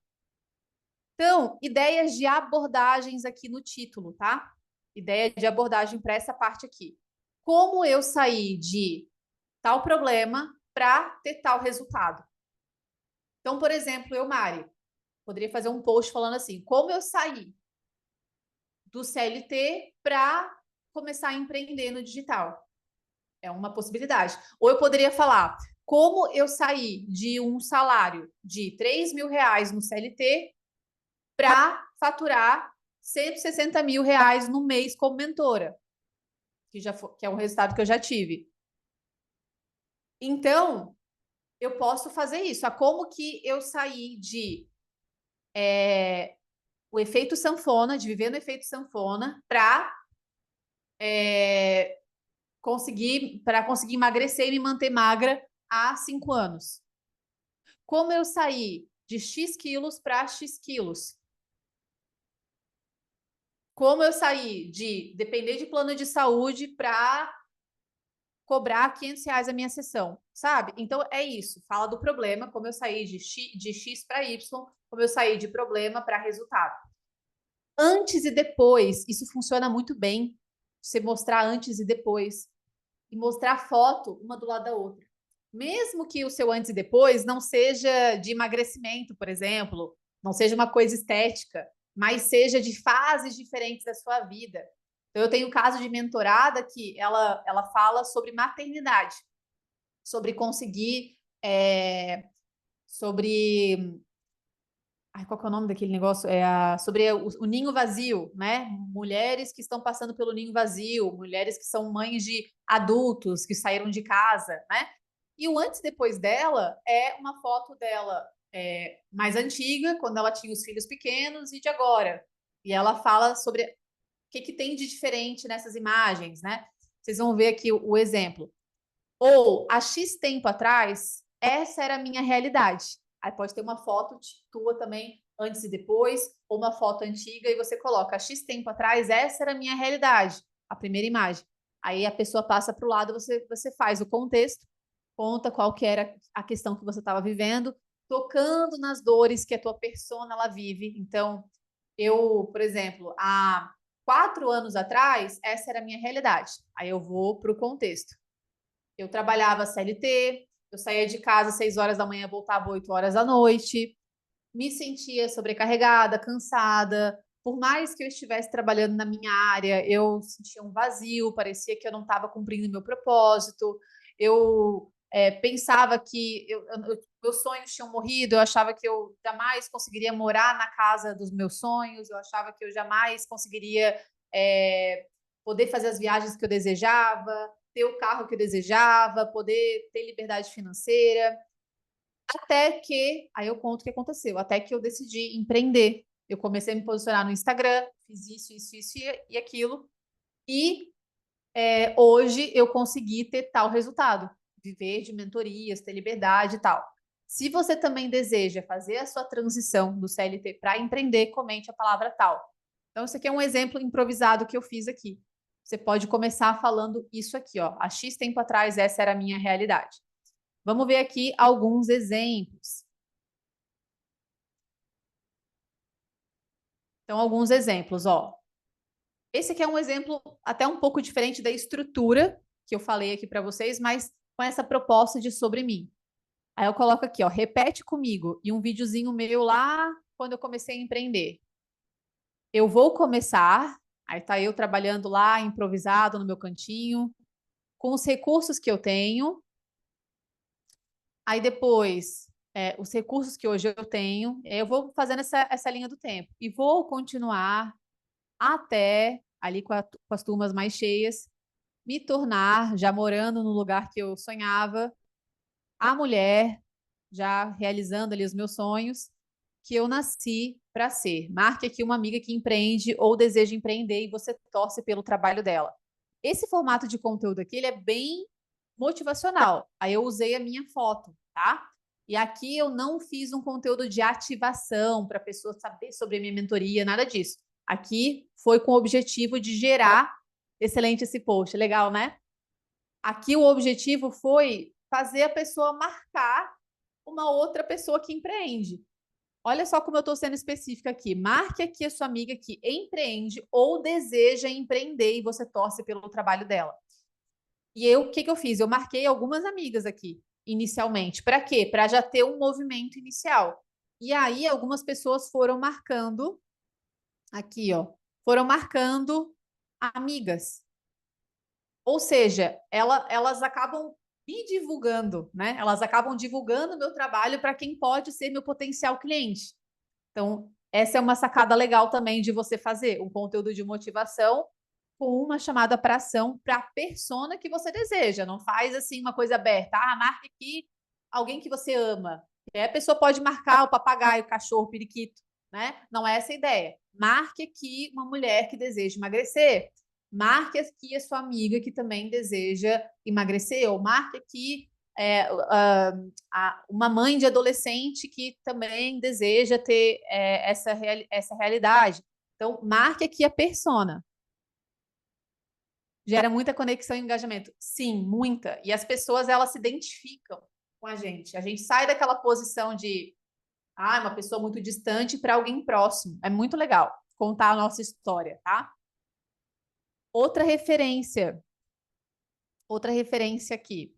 Então, ideias de abordagens aqui no título, tá? Ideia de abordagem para essa parte aqui. Como eu sair de tal problema para ter tal resultado? Então, por exemplo, eu, Mari, poderia fazer um post falando assim: como eu saí do CLT para começar a empreender no digital? É uma possibilidade. Ou eu poderia falar: como eu saí de um salário de R$ 3.000 no CLT para faturar R$ 160.000 no mês como mentora, que é um resultado que eu já tive. Então, eu posso fazer isso. Como que eu saí de o efeito sanfona, de viver no efeito sanfona, para conseguir emagrecer e me manter magra há 5 anos. Como eu saí de X quilos para X quilos. Como eu saí de depender de plano de saúde para cobrar R$ 500 a minha sessão, sabe? Então é isso. Fala do problema, como eu saí de X para Y, como eu saí de problema para resultado. Antes e depois, isso funciona muito bem. Você mostrar antes e depois e mostrar foto uma do lado da outra. Mesmo que o seu antes e depois não seja de emagrecimento, por exemplo, não seja uma coisa estética, mas seja de fases diferentes da sua vida. Então, eu tenho um caso de mentorada que ela fala sobre maternidade, sobre conseguir, sobre... Ai, qual que é o nome daquele negócio? Sobre o ninho vazio, né? Mulheres que estão passando pelo ninho vazio, mulheres que são mães de adultos que saíram de casa, né? E o antes e depois dela é uma foto dela mais antiga, quando ela tinha os filhos pequenos, e de agora. E ela fala sobre o que tem de diferente nessas imagens, né? Vocês vão ver aqui o exemplo. Ou, há X tempo atrás, essa era a minha realidade. Aí pode ter uma foto tua também, antes e depois, ou uma foto antiga, e você coloca, há X tempo atrás, essa era a minha realidade, a primeira imagem. Aí a pessoa passa para o lado, você faz o contexto, conta qual que era a questão que você estava vivendo, tocando nas dores que a tua persona ela vive. Então, eu, por exemplo, há 4 anos atrás, essa era a minha realidade. Aí eu vou para o contexto. Eu trabalhava CLT, eu saía de casa às 6 horas da manhã, voltava 8 horas da noite, me sentia sobrecarregada, cansada. Por mais que eu estivesse trabalhando na minha área, eu sentia um vazio, parecia que eu não estava cumprindo meu propósito. Eu pensava que meus sonhos tinham morrido, eu achava que eu jamais conseguiria morar na casa dos meus sonhos, eu achava que eu jamais conseguiria poder fazer as viagens que eu desejava, ter o carro que eu desejava, poder ter liberdade financeira. Até que, aí eu conto o que aconteceu, até que eu decidi empreender. Eu comecei a me posicionar no Instagram, fiz isso e aquilo. E hoje eu consegui ter tal resultado, viver de mentorias, ter liberdade e tal. Se você também deseja fazer a sua transição do CLT para empreender, comente a palavra tal. Então, isso aqui é um exemplo improvisado que eu fiz aqui. Você pode começar falando isso aqui, ó. Há X tempo atrás, essa era a minha realidade. Vamos ver aqui alguns exemplos. Então, alguns exemplos, ó. Esse aqui é um exemplo até um pouco diferente da estrutura que eu falei aqui para vocês, mas com essa proposta de sobre mim. Aí eu coloco aqui, ó, repete comigo, e um videozinho meu lá quando eu comecei a empreender. Eu vou começar, aí tá eu trabalhando lá, improvisado no meu cantinho, com os recursos que eu tenho. Aí depois, os recursos que hoje eu tenho, eu vou fazendo essa linha do tempo. E vou continuar até ali com as turmas mais cheias, me tornar, já morando no lugar que eu sonhava, a mulher, já realizando ali os meus sonhos, que eu nasci para ser. Marque aqui uma amiga que empreende ou deseja empreender e você torce pelo trabalho dela. Esse formato de conteúdo aqui, ele é bem motivacional. Aí eu usei a minha foto, tá? E aqui eu não fiz um conteúdo de ativação para a pessoa saber sobre a minha mentoria, nada disso. Aqui foi com o objetivo de gerar excelente esse post, legal, né? Aqui o objetivo foi fazer a pessoa marcar uma outra pessoa que empreende. Olha só como eu estou sendo específica aqui. Marque aqui a sua amiga que empreende ou deseja empreender e você torce pelo trabalho dela. E eu, o que que eu fiz? Eu marquei algumas amigas aqui, inicialmente. Para quê? Para já ter um movimento inicial. E aí, algumas pessoas foram marcando, aqui, ó, foram marcando amigas. Ou seja, elas acabam me divulgando, né? Elas acabam divulgando o meu trabalho para quem pode ser meu potencial cliente. Então, essa é uma sacada legal também de você fazer um conteúdo de motivação com uma chamada para ação para a persona que você deseja. Não faz assim uma coisa aberta. Ah, marque aqui alguém que você ama. E aí a pessoa pode marcar o papagaio, o cachorro, o periquito, né? Não é essa a ideia. Marque aqui uma mulher que deseja emagrecer. Marque aqui a sua amiga que também deseja emagrecer. Ou marque aqui uma mãe de adolescente que também deseja ter essa realidade. Então, marque aqui a persona. Gera muita conexão e engajamento. Sim, muita. E as pessoas, elas se identificam com a gente. A gente sai daquela posição de uma pessoa muito distante para alguém próximo. É muito legal contar a nossa história, tá? Outra referência. Outra referência aqui.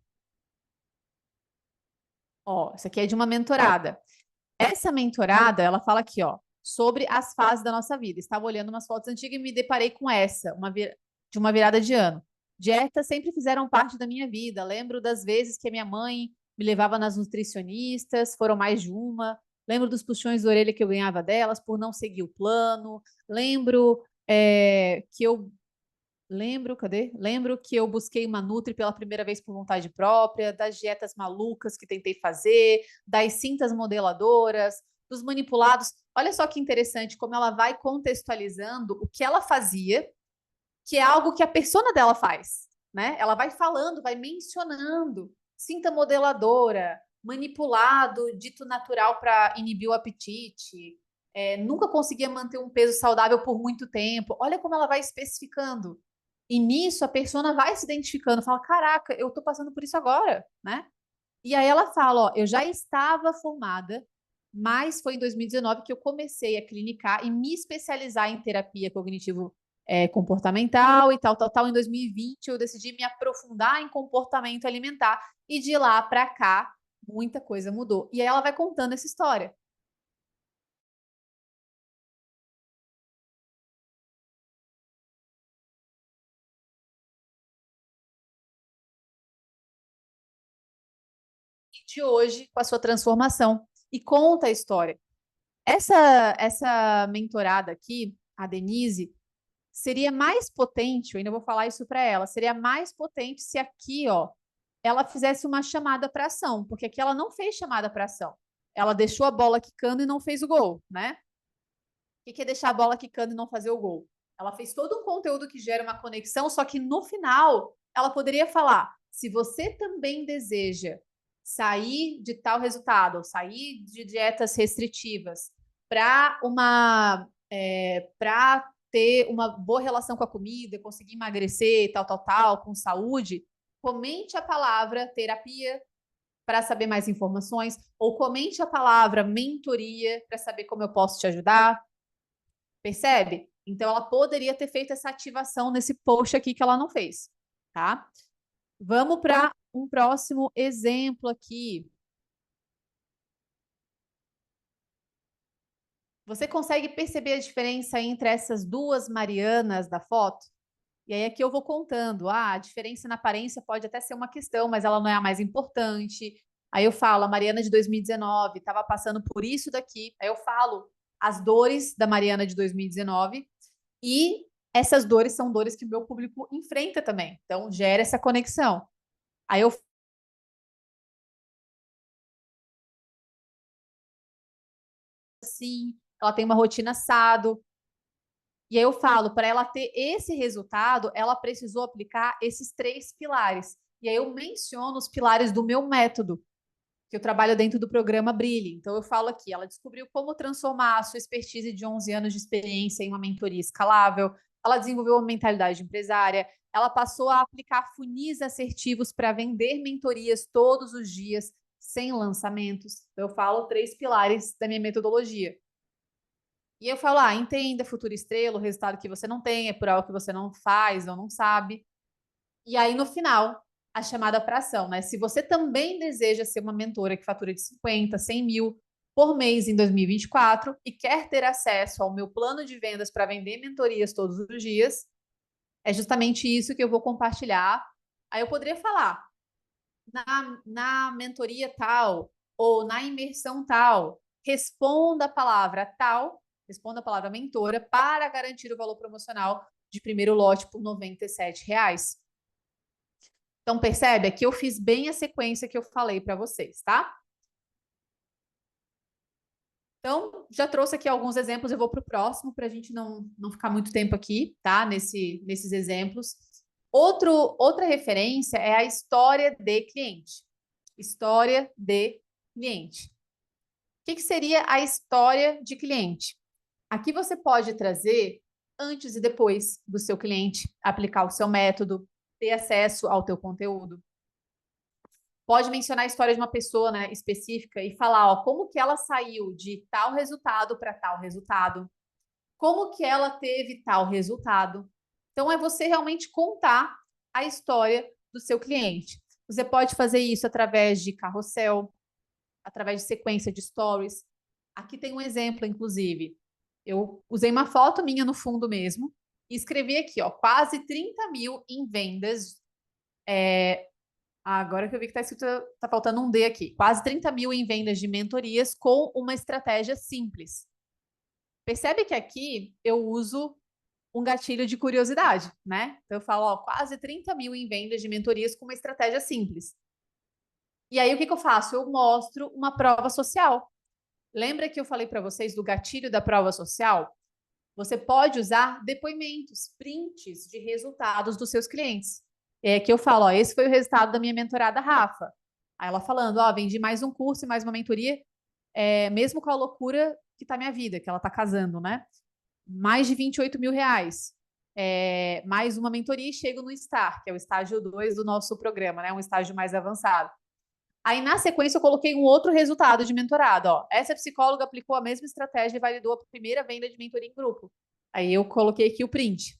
Ó, essa aqui é de uma mentorada. Essa mentorada, ela fala aqui, ó, sobre as fases da nossa vida. Estava olhando umas fotos antigas e me deparei com essa, de uma virada de ano. Dietas sempre fizeram parte da minha vida. Lembro das vezes que a minha mãe me levava nas nutricionistas, foram mais de uma. Lembro dos puxões de orelha que eu ganhava delas por não seguir o plano. Lembro que eu cadê? Lembro que eu busquei uma Nutri pela primeira vez por vontade própria, das dietas malucas que tentei fazer, das cintas modeladoras, dos manipulados. Olha só que interessante como ela vai contextualizando o que ela fazia, que é algo que a persona dela faz, né? Ela vai falando, vai mencionando cinta modeladora, manipulado, dito natural para inibir o apetite, nunca conseguia manter um peso saudável por muito tempo. Olha como ela vai especificando. E nisso a persona vai se identificando, fala: caraca, eu tô passando por isso agora, né? E aí ela fala, ó, eu já estava formada, mas foi em 2019 que eu comecei a clinicar e me especializar em terapia cognitivo comportamental e tal, tal, tal. Em 2020 eu decidi me aprofundar em comportamento alimentar e de lá para cá muita coisa mudou. E aí ela vai contando essa história. E de hoje com a sua transformação e conta a história. Essa mentorada aqui, a Denise, seria mais potente, eu ainda vou falar isso para ela, seria mais potente se aqui, ó, ela fizesse uma chamada para ação, porque aqui ela não fez chamada para ação. Ela deixou a bola quicando e não fez o gol, né? O que é deixar a bola quicando e não fazer o gol? Ela fez todo um conteúdo que gera uma conexão, só que no final ela poderia falar: se você também deseja sair de tal resultado, ou sair de dietas restritivas para para ter uma boa relação com a comida, conseguir emagrecer, tal, tal, tal, com saúde, comente a palavra terapia para saber mais informações, ou comente a palavra mentoria para saber como eu posso te ajudar. Percebe? Então, ela poderia ter feito essa ativação nesse post aqui que ela não fez, tá? Vamos para um próximo exemplo aqui. Você consegue perceber a diferença entre essas duas Marianas da foto? E aí aqui eu vou contando. Ah, a diferença na aparência pode até ser uma questão, mas ela não é a mais importante. Aí eu falo, a Mariana de 2019 estava passando por isso daqui. Aí eu falo as dores da Mariana de 2019 e essas dores são dores que o meu público enfrenta também. Então gera essa conexão. Aí eu assim, ela tem uma rotina assado. E aí eu falo, para ela ter esse resultado, ela precisou aplicar esses três pilares. E aí eu menciono os pilares do meu método, que eu trabalho dentro do programa Brilhe. Então eu falo aqui, ela descobriu como transformar a sua expertise de 11 anos de experiência em uma mentoria escalável, ela desenvolveu uma mentalidade empresária, ela passou a aplicar funis assertivos para vender mentorias todos os dias, sem lançamentos. Então eu falo três pilares da minha metodologia. E eu falo, entenda, futura estrela, o resultado que você não tem é por algo que você não faz ou não sabe. E aí, no final, a chamada para ação, né? Se você também deseja ser uma mentora que fatura de 50, 100 mil por mês em 2024 e quer ter acesso ao meu plano de vendas para vender mentorias todos os dias, é justamente isso que eu vou compartilhar. Aí eu poderia falar, na mentoria tal, ou na imersão tal, responda a palavra tal, responda a palavra mentora para garantir o valor promocional de primeiro lote por R$ 97. Então, percebe? Aqui eu fiz bem a sequência que eu falei para vocês, tá? Então, já trouxe aqui alguns exemplos, eu vou para o próximo para a gente não ficar muito tempo aqui, tá? Nesses exemplos. Outra referência é a história de cliente. História de cliente. O que seria a história de cliente? Aqui você pode trazer antes e depois do seu cliente, aplicar o seu método, ter acesso ao teu conteúdo. Pode mencionar a história de uma pessoa, né, específica e falar, ó, como que ela saiu de tal resultado para tal resultado, como que ela teve tal resultado. Então é você realmente contar a história do seu cliente. Você pode fazer isso através de carrossel, através de sequência de stories. Aqui tem um exemplo, inclusive. Eu usei uma foto minha no fundo mesmo e escrevi aqui, ó, quase 30 mil em vendas. Agora que eu vi que está escrito, tá faltando um D aqui. Quase 30 mil em vendas de mentorias com uma estratégia simples. Percebe que aqui eu uso um gatilho de curiosidade, né? Então eu falo, ó, quase 30 mil em vendas de mentorias com uma estratégia simples. E aí o que eu faço? Eu mostro uma prova social. Lembra que eu falei para vocês do gatilho da prova social? Você pode usar depoimentos, prints de resultados dos seus clientes. É que eu falo, ó, esse foi o resultado da minha mentorada Rafa. Aí ela falando, ó, vendi mais um curso e mais uma mentoria, mesmo com a loucura que tá minha vida, que ela tá casando, né? Mais de R$ 28 mil. Mais uma mentoria e chego no STAR, que é o estágio 2 do nosso programa, né? Um estágio mais avançado. Aí, na sequência, eu coloquei um outro resultado de mentorado. Ó. Essa psicóloga aplicou a mesma estratégia e validou a primeira venda de mentoria em grupo. Aí eu coloquei aqui o print.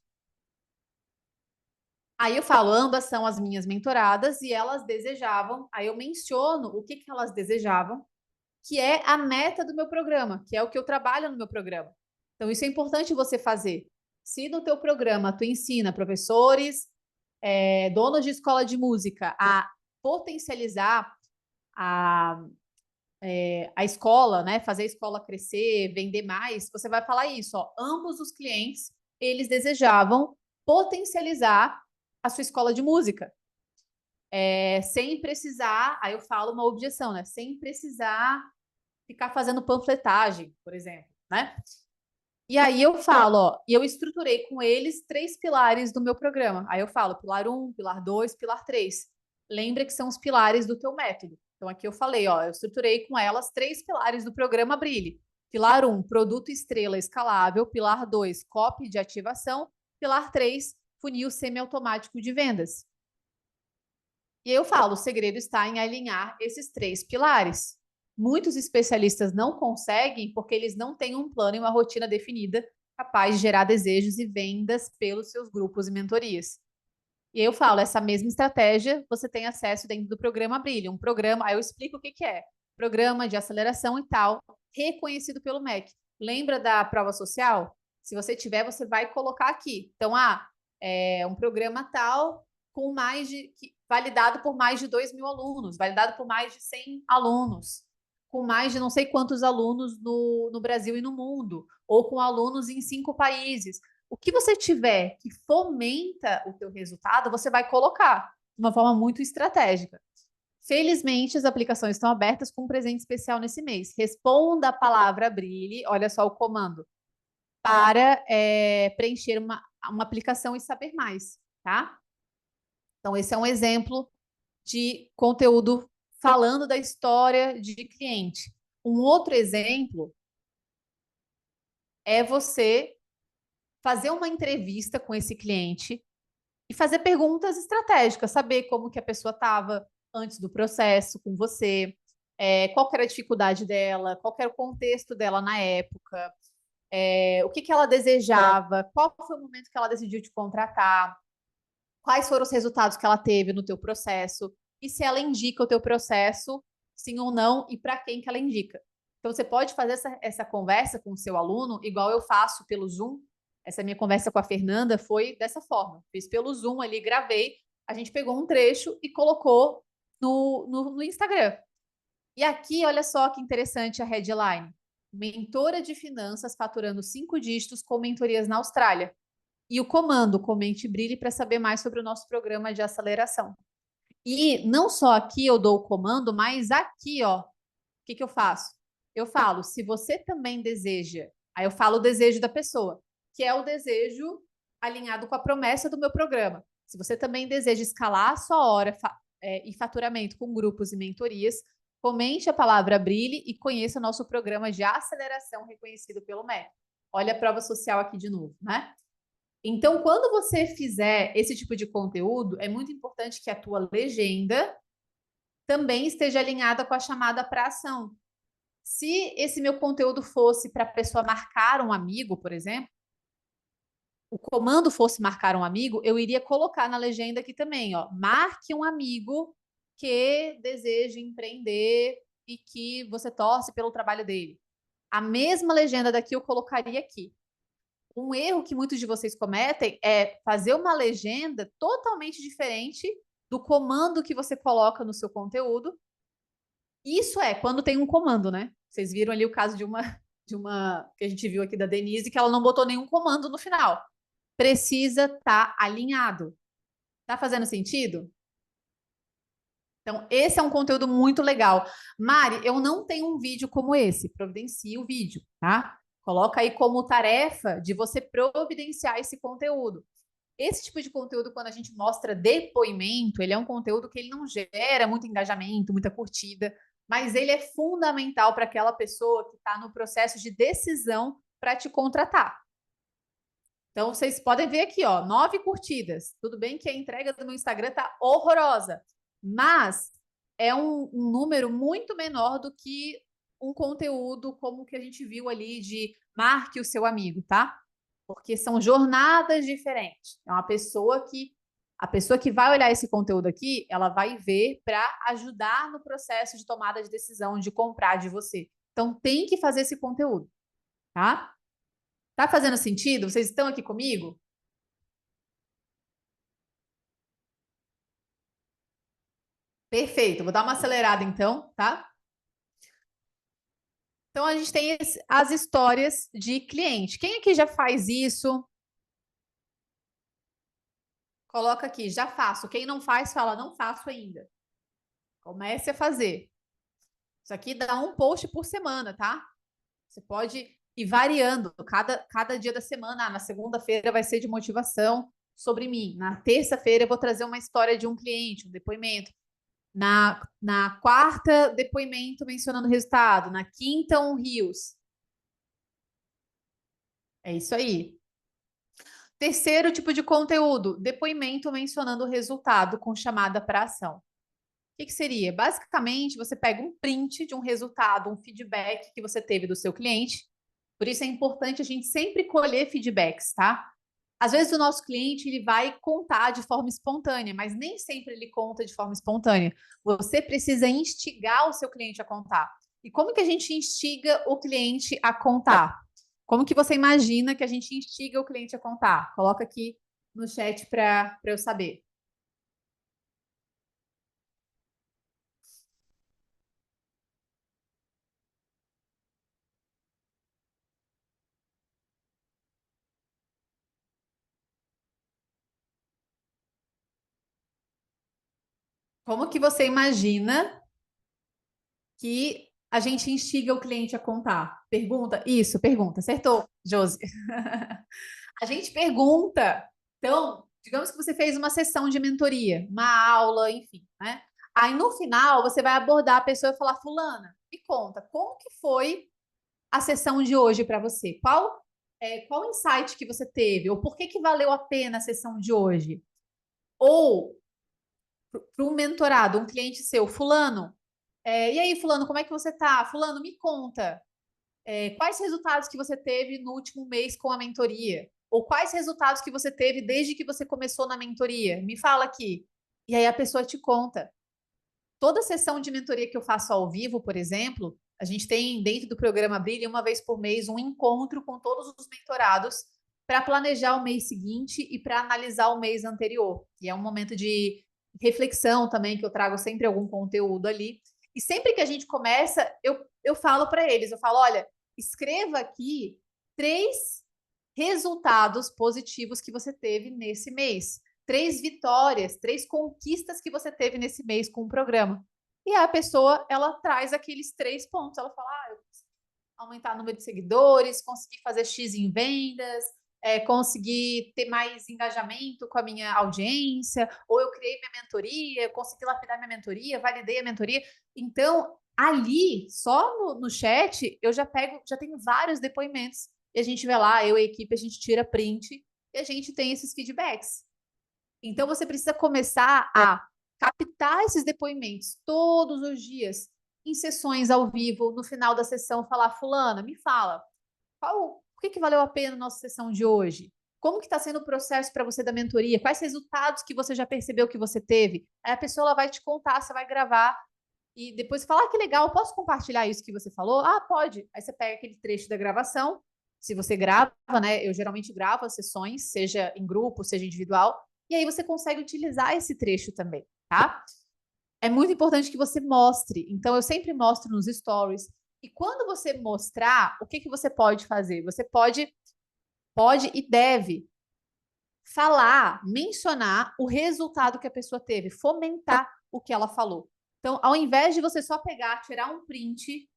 Aí eu falo, ambas são as minhas mentoradas e elas desejavam, aí eu menciono o que elas desejavam, que é a meta do meu programa, que é o que eu trabalho no meu programa. Então, isso é importante você fazer. Se no teu programa tu ensina professores, donos de escola de música a potencializar a, a escola, né? Fazer a escola crescer, vender mais, você vai falar isso, ó. Ambos os clientes, eles desejavam potencializar a sua escola de música. Sem precisar, aí eu falo uma objeção, né? Sem precisar ficar fazendo panfletagem, por exemplo, né? E aí eu falo, ó, e eu estruturei com eles 3 pilares do meu programa. Aí eu falo pilar 1, pilar 2, pilar 3. Lembra que são os pilares do teu método. Então aqui eu falei, ó, eu estruturei com elas 3 pilares do programa Brilhe. Pilar 1, produto estrela escalável. Pilar 2, copy de ativação. Pilar 3, funil semiautomático de vendas. E aí eu falo, o segredo está em alinhar esses 3 pilares. Muitos especialistas não conseguem porque eles não têm um plano e uma rotina definida capaz de gerar desejos e vendas pelos seus grupos e mentorias. E aí eu falo, essa mesma estratégia você tem acesso dentro do programa Brilha. Um programa, aí eu explico o que é. Programa de aceleração e tal, reconhecido pelo MEC. Lembra da prova social? Se você tiver, você vai colocar aqui. Então, é um programa tal com mais de validado por mais de 2.000 alunos, validado por mais de 100 alunos, com mais de não sei quantos alunos no Brasil e no mundo, ou com alunos em 5 países. O que você tiver que fomenta o teu resultado, você vai colocar de uma forma muito estratégica. Felizmente, as aplicações estão abertas com um presente especial nesse mês. Responda a palavra Brilhe, olha só o comando, para preencher uma aplicação e saber mais, tá? Então, esse é um exemplo de conteúdo falando da história de cliente. Um outro exemplo é você fazer uma entrevista com esse cliente e fazer perguntas estratégicas, saber como que a pessoa estava antes do processo com você, qual que era a dificuldade dela, qual que era o contexto dela na época, o que que ela desejava, qual foi o momento que ela decidiu te contratar, quais foram os resultados que ela teve no teu processo e se ela indica o teu processo, sim ou não, e para quem que ela indica. Então, você pode fazer essa conversa com o seu aluno, igual eu faço pelo Zoom. Essa minha conversa com a Fernanda foi dessa forma. Fiz pelo Zoom ali, gravei, a gente pegou um trecho e colocou no Instagram. E aqui, olha só que interessante a headline. Mentora de finanças faturando 5 dígitos com mentorias na Austrália. E o comando, comente e brilhe para saber mais sobre o nosso programa de aceleração. E não só aqui eu dou o comando, mas aqui, ó, o que que eu faço? Eu falo, se você também deseja, aí eu falo o desejo da pessoa, que é o desejo alinhado com a promessa do meu programa. Se você também deseja escalar a sua hora e faturamento com grupos e mentorias, comente a palavra Brilhe e conheça o nosso programa de aceleração reconhecido pelo MEC. Olha a prova social aqui de novo, né? Então, quando você fizer esse tipo de conteúdo, é muito importante que a tua legenda também esteja alinhada com a chamada para ação. Se esse meu conteúdo fosse para a pessoa marcar um amigo, por exemplo, o comando fosse marcar um amigo, eu iria colocar na legenda aqui também, ó, marque um amigo que deseja empreender e que você torce pelo trabalho dele. A mesma legenda daqui eu colocaria aqui. Um erro que muitos de vocês cometem é fazer uma legenda totalmente diferente do comando que você coloca no seu conteúdo. Isso é quando tem um comando, né? Vocês viram ali o caso de uma que a gente viu aqui da Denise, que ela não botou nenhum comando no final. Precisa estar alinhado. Tá fazendo sentido? Então, esse é um conteúdo muito legal. Mari, eu não tenho um vídeo como esse. Providencie o vídeo, tá? Coloca aí como tarefa de você providenciar esse conteúdo. Esse tipo de conteúdo, quando a gente mostra depoimento, ele é um conteúdo que ele não gera muito engajamento, muita curtida, mas ele é fundamental para aquela pessoa que está no processo de decisão para te contratar. Então, vocês podem ver aqui, ó, 9 curtidas. Tudo bem que a entrega do meu Instagram tá horrorosa, mas é um número muito menor do que um conteúdo como o que a gente viu ali de marque o seu amigo, tá? Porque são jornadas diferentes. É uma pessoa que a pessoa que vai olhar esse conteúdo aqui, ela vai ver para ajudar no processo de tomada de decisão de comprar de você. Então tem que fazer esse conteúdo, tá? Tá fazendo sentido? Vocês estão aqui comigo? Perfeito. Vou dar uma acelerada então, tá? Então a gente tem as histórias de cliente. Quem aqui já faz isso? Coloca aqui, já faço. Quem não faz, fala, não faço ainda. Comece a fazer. Isso aqui dá um post por semana, tá? Você pode ir variando. Cada dia da semana, na segunda-feira vai ser de motivação sobre mim. Na terça-feira eu vou trazer uma história de um cliente, um depoimento. Na quarta, depoimento mencionando o resultado. Na quinta, um Rios. É isso aí. Terceiro tipo de conteúdo, depoimento mencionando o resultado com chamada para ação. O que seria? Basicamente, você pega um print de um resultado, um feedback que você teve do seu cliente. Por isso é importante a gente sempre colher feedbacks, tá? Às vezes o nosso cliente ele vai contar de forma espontânea, mas nem sempre ele conta de forma espontânea. Você precisa instigar o seu cliente a contar. E como que a gente instiga o cliente a contar? Como que você imagina que a gente instiga o cliente a contar? Coloca aqui no chat para eu saber. Como que você imagina que a gente instiga o cliente a contar? Pergunta? Isso, pergunta. Acertou, Josi. A gente pergunta. Então, digamos que você fez uma sessão de mentoria, uma aula, enfim, né? Aí no final você vai abordar a pessoa e falar: Fulana, me conta, como que foi a sessão de hoje para você? Qual insight que você teve? Ou por que que valeu a pena a sessão de hoje? Ou para um mentorado, um cliente seu, Fulano, e aí, Fulano, como é que você tá? Fulano, me conta. Quais resultados que você teve no último mês com a mentoria? Ou quais resultados que você teve desde que você começou na mentoria? Me fala aqui. E aí a pessoa te conta. Toda sessão de mentoria que eu faço ao vivo, por exemplo, a gente tem dentro do programa Brilha, uma vez por mês, um encontro com todos os mentorados para planejar o mês seguinte e para analisar o mês anterior. E é um momento de reflexão também, que eu trago sempre algum conteúdo ali. E sempre que a gente começa, eu falo para eles, eu falo, olha, escreva aqui 3 resultados positivos que você teve nesse mês. 3 vitórias, 3 conquistas que você teve nesse mês com o programa. E a pessoa, ela traz aqueles 3 pontos. Ela fala, eu consegui aumentar o número de seguidores, consegui fazer X em vendas, consegui ter mais engajamento com a minha audiência, ou eu criei minha mentoria, consegui lapidar minha mentoria, validei a mentoria. Então, ali, só no chat, eu já tenho vários depoimentos. E a gente vai lá, eu e a equipe, a gente tira print e a gente tem esses feedbacks. Então, você precisa começar a captar esses depoimentos todos os dias, em sessões ao vivo, no final da sessão, falar, fulana, me fala, por que valeu a pena a nossa sessão de hoje? Como que está sendo o processo para você da mentoria? Quais resultados que você já percebeu que você teve? Aí a pessoa ela vai te contar, você vai gravar e depois fala, que legal, posso compartilhar isso que você falou? Ah, pode. Aí você pega aquele trecho da gravação, se você grava, né? Eu geralmente gravo as sessões, seja em grupo, seja individual, e aí você consegue utilizar esse trecho também, tá? É muito importante que você mostre. Então, eu sempre mostro nos stories. E quando você mostrar, o que que você pode fazer? Você pode e deve falar, mencionar o resultado que a pessoa teve, fomentar o que ela falou. Então, ao invés de você só pegar, tirar um print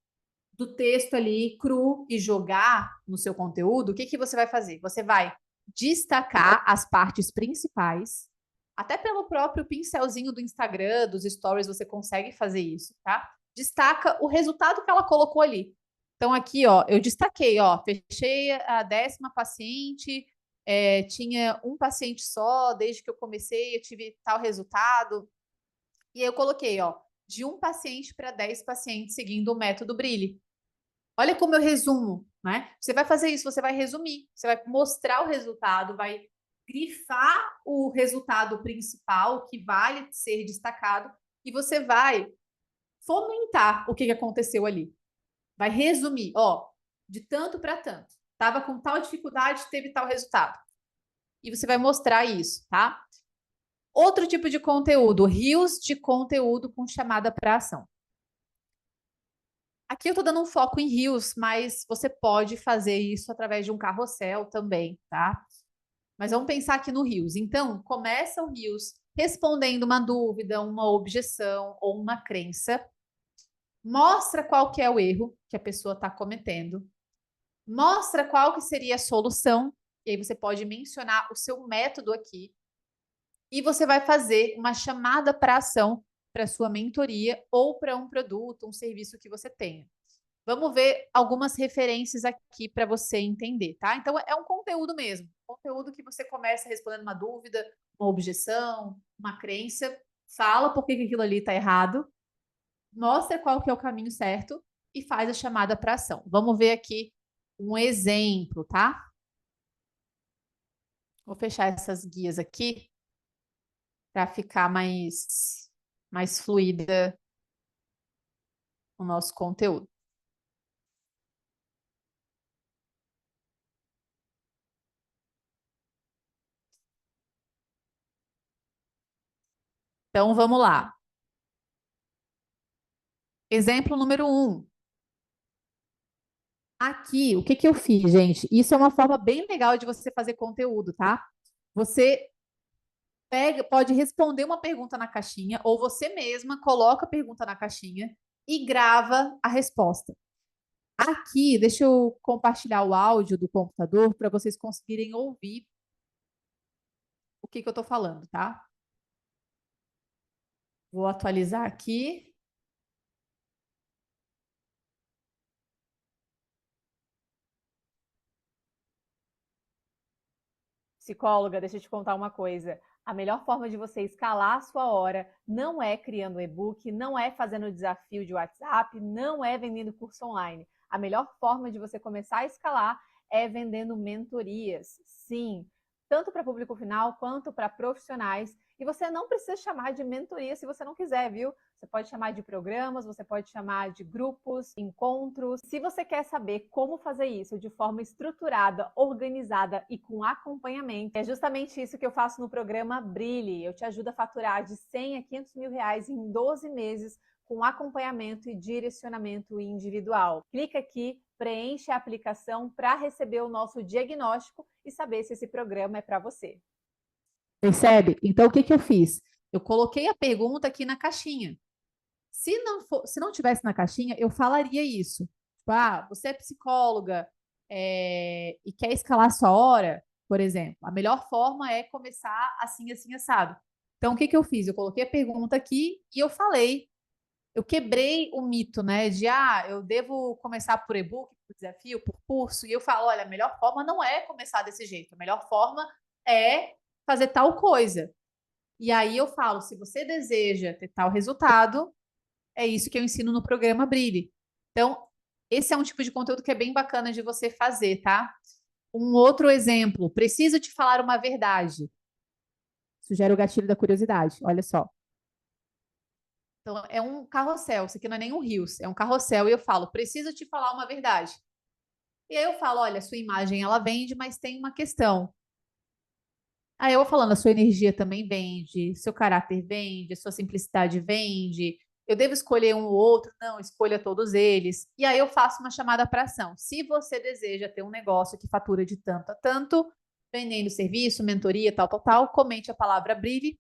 do texto ali cru e jogar no seu conteúdo, o que que você vai fazer? Você vai destacar as partes principais, até pelo próprio pincelzinho do Instagram, dos stories, você consegue fazer isso, tá? Destaca o resultado que ela colocou ali. Então, aqui, ó, eu destaquei, ó, fechei a 10ª paciente, tinha um paciente só, desde que eu comecei, eu tive tal resultado. E aí eu coloquei, ó, de 1 paciente para 10 pacientes seguindo o método Brilhe. Olha como eu resumo, né? Você vai fazer isso, você vai resumir, você vai mostrar o resultado, vai grifar o resultado principal que vale ser destacado e você vai fomentar o que aconteceu ali. Vai resumir, ó, de tanto para tanto. Tava com tal dificuldade, teve tal resultado. E você vai mostrar isso, tá? Outro tipo de conteúdo, rios de conteúdo com chamada para ação. Aqui eu estou dando um foco em rios, mas você pode fazer isso através de um carrossel também, tá? Mas vamos pensar aqui no rios. Então, começa o rios respondendo uma dúvida, uma objeção ou uma crença. Mostra qual que é o erro que a pessoa está cometendo. Mostra qual que seria a solução. E aí você pode mencionar o seu método aqui. E você vai fazer uma chamada para ação para sua mentoria ou para um produto, um serviço que você tenha. Vamos ver algumas referências aqui para você entender, tá? Então é um conteúdo mesmo, conteúdo que você começa respondendo uma dúvida, uma objeção, uma crença, fala por que aquilo ali está errado, mostra qual que é o caminho certo e faz a chamada para ação. Vamos ver aqui um exemplo, tá? Vou fechar essas guias aqui para ficar mais fluida o nosso conteúdo. Então vamos lá. Exemplo número 1. Aqui, o que que eu fiz, gente? Isso é uma forma bem legal de você fazer conteúdo, tá? Você pode responder uma pergunta na caixinha, ou você mesma coloca a pergunta na caixinha e grava a resposta. Aqui, deixa eu compartilhar o áudio do computador para vocês conseguirem ouvir o que que eu estou falando, tá? Vou atualizar aqui. Psicóloga, deixa eu te contar uma coisa. A melhor forma de você escalar a sua hora não é criando e-book, não é fazendo desafio de WhatsApp, não é vendendo curso online. A melhor forma de você começar a escalar é vendendo mentorias. Sim, tanto para público final quanto para profissionais. E você não precisa chamar de mentoria se você não quiser, viu? Você pode chamar de programas, você pode chamar de grupos, encontros. Se você quer saber como fazer isso de forma estruturada, organizada e com acompanhamento, é justamente isso que eu faço no programa Brilhe. Eu te ajudo a faturar de 100 a 500 mil reais em 12 meses com acompanhamento e direcionamento individual. Clica aqui, preenche a aplicação para receber o nosso diagnóstico e saber se esse programa é para você. Percebe? Então, o que que eu fiz? Eu coloquei a pergunta aqui na caixinha. Se não tivesse na caixinha, eu falaria isso. Tipo, você é psicóloga e quer escalar sua hora, por exemplo. A melhor forma é começar assim, assim, assado. Então, o que que eu fiz? Eu coloquei a pergunta aqui e eu falei. Eu quebrei o mito, né? De, eu devo começar por e-book, por desafio, por curso. E eu falo, olha, a melhor forma não é começar desse jeito. A melhor forma é fazer tal coisa. E aí eu falo, se você deseja ter tal resultado, é isso que eu ensino no programa Brilhe. Então, esse é um tipo de conteúdo que é bem bacana de você fazer, tá? Um outro exemplo, preciso te falar uma verdade. Sugere o gatilho da curiosidade, olha só. Então, é um carrossel, isso aqui não é nem um rios, é um carrossel, e eu falo, preciso te falar uma verdade. E aí eu falo, olha, sua imagem ela vende, mas tem uma questão. Aí eu vou falando, a sua energia também vende, seu caráter vende, sua simplicidade vende. Eu devo escolher um ou outro? Não, escolha todos eles. E aí eu faço uma chamada para ação. Se você deseja ter um negócio que fatura de tanto a tanto, vendendo serviço, mentoria, tal, tal, tal, comente a palavra Brilhe,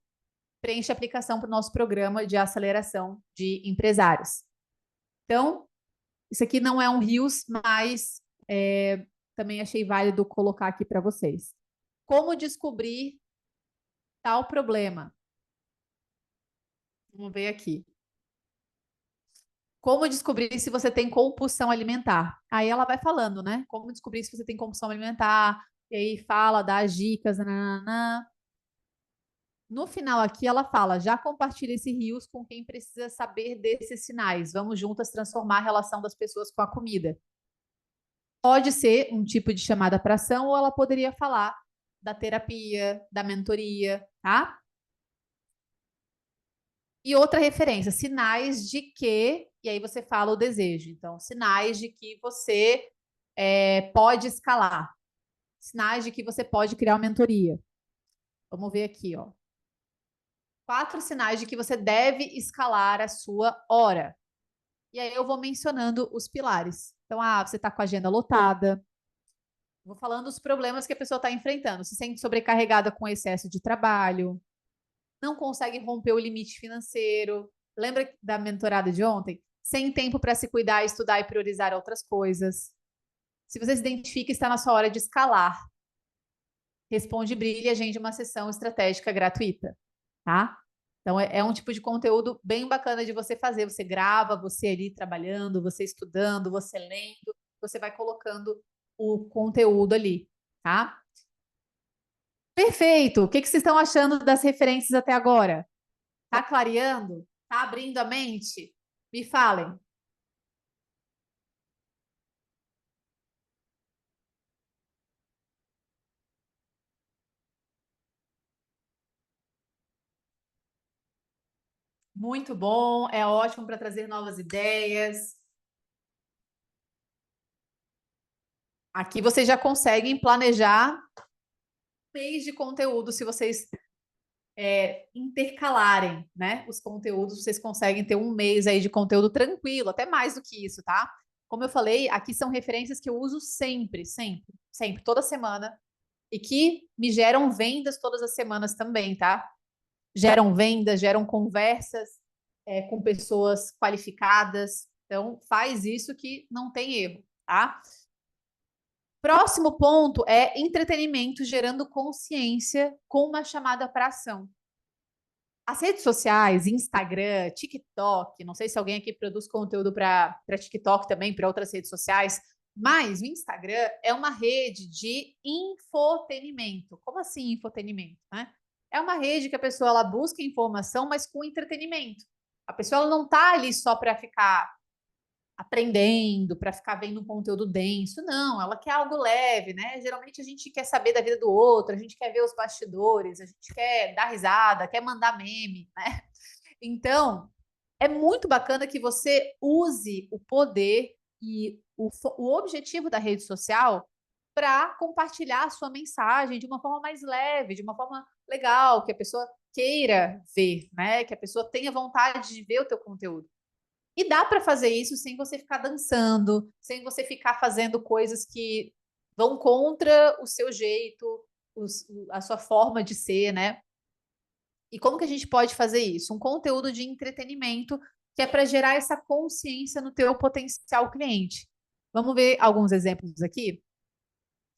preencha a aplicação para o nosso programa de aceleração de empresários. Então, isso aqui não é um Rios, mas também achei válido colocar aqui para vocês. Como descobrir tal problema? Vamos ver aqui. Como descobrir se você tem compulsão alimentar? Aí ela vai falando, né? Como descobrir se você tem compulsão alimentar? E aí fala, dá as dicas, nananã. No final aqui ela fala, já compartilha esse rios com quem precisa saber desses sinais. Vamos juntas transformar a relação das pessoas com a comida. Pode ser um tipo de chamada para ação ou ela poderia falar da terapia, da mentoria, tá? E outra referência, sinais de que, e aí você fala o desejo. Então, sinais de que você pode escalar. Sinais de que você pode criar uma mentoria. Vamos ver aqui, ó. 4 sinais de que você deve escalar a sua hora. E aí eu vou mencionando os pilares. Então, você está com a agenda lotada. Vou falando os problemas que a pessoa está enfrentando. Se sente sobrecarregada com excesso de trabalho, não consegue romper o limite financeiro. Lembra da mentorada de ontem? Sem tempo para se cuidar, estudar e priorizar outras coisas. Se você se identifica, está na sua hora de escalar. Responde, brilhe e agende uma sessão estratégica gratuita, tá? Então, é um tipo de conteúdo bem bacana de você fazer. Você grava, você ali trabalhando, você estudando, você lendo, você vai colocando o conteúdo ali, tá? Perfeito! O que vocês estão achando das referências até agora? Tá clareando? Tá abrindo a mente? Me falem. Muito bom, é ótimo para trazer novas ideias. Aqui vocês já conseguem planejar um mês de conteúdo se vocês intercalarem, né? Os conteúdos, vocês conseguem ter um mês aí de conteúdo tranquilo, até mais do que isso, tá? Como eu falei, aqui são referências que eu uso sempre, sempre, sempre, toda semana, e que me geram vendas todas as semanas também, tá? Geram vendas, geram conversas com pessoas qualificadas. Então, faz isso que não tem erro, tá? Próximo ponto é entretenimento gerando consciência com uma chamada para ação. As redes sociais, Instagram, TikTok, não sei se alguém aqui produz conteúdo para TikTok também, para outras redes sociais, mas o Instagram é uma rede de infotenimento. Como assim infotenimento, né? É uma rede que a pessoa ela busca informação, mas com entretenimento. A pessoa ela não está ali só para ficar aprendendo, para ficar vendo um conteúdo denso. Não, ela quer algo leve, né? Geralmente a gente quer saber da vida do outro, a gente quer ver os bastidores, a gente quer dar risada, quer mandar meme, né? Então, é muito bacana que você use o poder e o objetivo da rede social para compartilhar a sua mensagem de uma forma mais leve, de uma forma legal, que a pessoa queira ver, né? Que a pessoa tenha vontade de ver o teu conteúdo. E dá para fazer isso sem você ficar dançando, sem você ficar fazendo coisas que vão contra o seu jeito, a sua forma de ser, né? E como que a gente pode fazer isso? Um conteúdo de entretenimento que é para gerar essa consciência no teu potencial cliente. Vamos ver alguns exemplos aqui?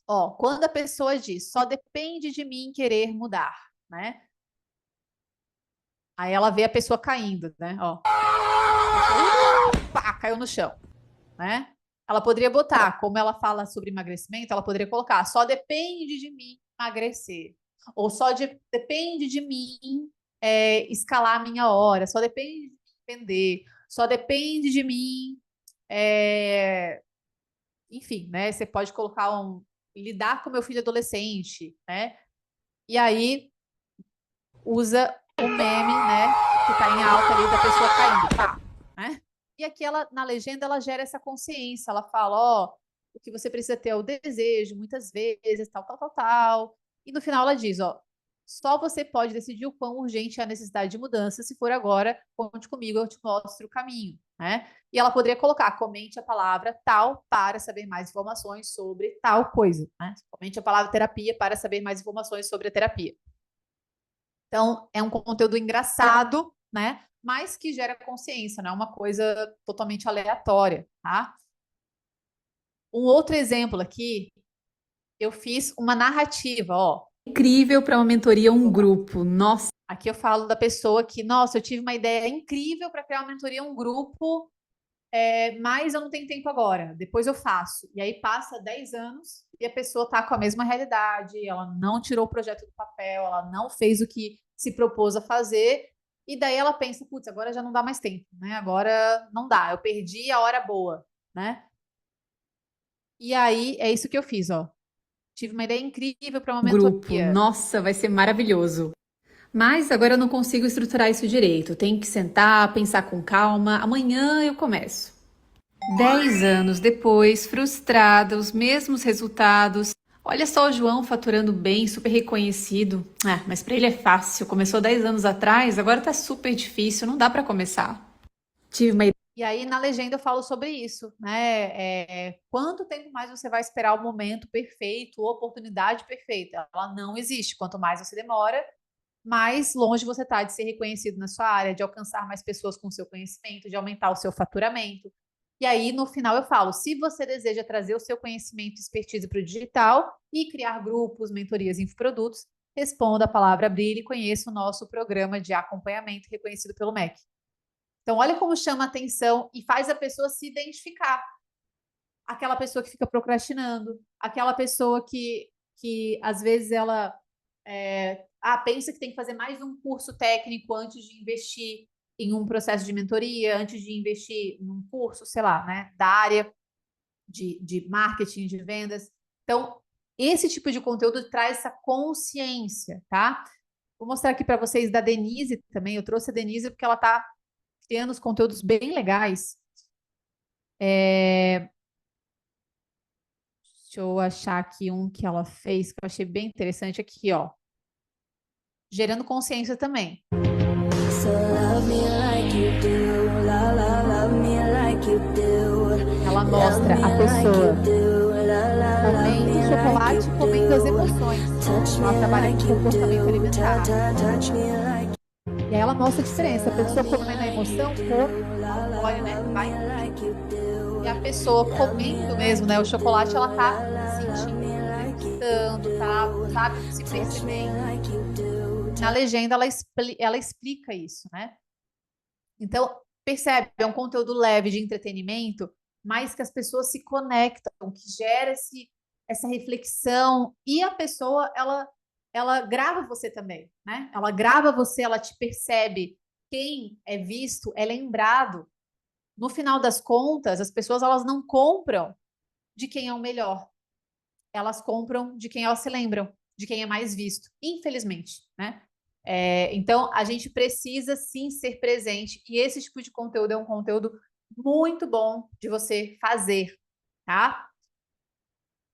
Ó, quando a pessoa diz, só depende de mim querer mudar, né? Aí ela vê a pessoa caindo, né? Ó, pá, caiu no chão, né? Ela poderia botar, como ela fala sobre emagrecimento, ela poderia colocar, só depende de mim emagrecer. Ou depende de mim escalar a minha hora, só depende de mim vender, só depende de mim. Enfim, né? Você pode colocar lidar com meu filho adolescente, né? E aí usa o meme, né? Que tá em alta ali da pessoa caindo, pá, né? E aqui ela, na legenda, ela gera essa consciência, ela fala, ó, o que você precisa ter é o desejo, muitas vezes, tal, tal, tal, tal. E no final ela diz, ó, só você pode decidir o quão urgente é a necessidade de mudança. Se for agora, conte comigo, eu te mostro o caminho, né? E ela poderia colocar, comente a palavra tal para saber mais informações sobre tal coisa, né? Comente a palavra terapia para saber mais informações sobre a terapia. Então, é um conteúdo engraçado, né? Mas que gera consciência, não é uma coisa totalmente aleatória, tá? Um outro exemplo aqui, eu fiz uma narrativa, ó. Incrível para uma mentoria, um grupo. Nossa. Aqui eu falo da pessoa que, nossa, eu tive uma ideia incrível para criar uma mentoria, um grupo, mas eu não tenho tempo agora, depois eu faço. E aí passa 10 anos e a pessoa está com a mesma realidade, ela não tirou o projeto do papel, ela não fez o que se propôs a fazer, e daí ela pensa, putz, agora já não dá mais tempo, né? Agora não dá, eu perdi a hora boa, né? E aí é isso que eu fiz, ó. Tive uma ideia incrível para uma grupo. mentoria. Nossa, vai ser maravilhoso. Mas agora eu não consigo estruturar isso direito. Tenho que sentar, pensar com calma. Amanhã eu começo. 10 anos depois, frustrada, os mesmos resultados. Olha só o João faturando bem, super reconhecido. Mas para ele é fácil. Começou 10 anos atrás, agora tá super difícil, não dá para começar. Tive uma E aí, na legenda, eu falo sobre isso, né? Quanto tempo mais você vai esperar o momento perfeito, a oportunidade perfeita? Ela não existe. Quanto mais você demora, mais longe você está de ser reconhecido na sua área, de alcançar mais pessoas com o seu conhecimento, de aumentar o seu faturamento. E aí, no final, eu falo: se você deseja trazer o seu conhecimento e expertise para o digital e criar grupos, mentorias e infoprodutos, responda a palavra Brilhe e conheça o nosso programa de acompanhamento reconhecido pelo MEC. Então, olha como chama a atenção e faz a pessoa se identificar. Aquela pessoa que fica procrastinando, aquela pessoa que às vezes ela pensa que tem que fazer mais um curso técnico antes de investir em um processo de mentoria, antes de investir num curso, sei lá, né, da área de marketing, de vendas. Então, esse tipo de conteúdo traz essa consciência, tá? Vou mostrar aqui para vocês da Denise também. Eu trouxe a Denise porque ela está criando os conteúdos bem legais. Deixa eu achar aqui um que ela fez que eu achei bem interessante aqui, ó. Gerando consciência também. So love me like you do, love me like you do. Ela mostra a pessoa comendo chocolate e comendo as emoções. Ela trabalha com comportamento alimentar. E aí ela mostra a diferença. A pessoa comendo a emoção, come, olha, né? Vai. E a pessoa comendo mesmo, né? O chocolate, ela tá sentindo, gostando, tá, sabe? Se percebendo. Na legenda, ela explica isso, né? Então, percebe, é um conteúdo leve de entretenimento, mas que as pessoas se conectam, que gera essa reflexão. E a pessoa, ela grava você também, né? Ela grava você, ela te percebe. Quem é visto é lembrado. No final das contas, as pessoas elas não compram de quem é o melhor. Elas compram de quem elas se lembram, de quem é mais visto, infelizmente, né? Então, a gente precisa sim ser presente e esse tipo de conteúdo é um conteúdo muito bom de você fazer, tá?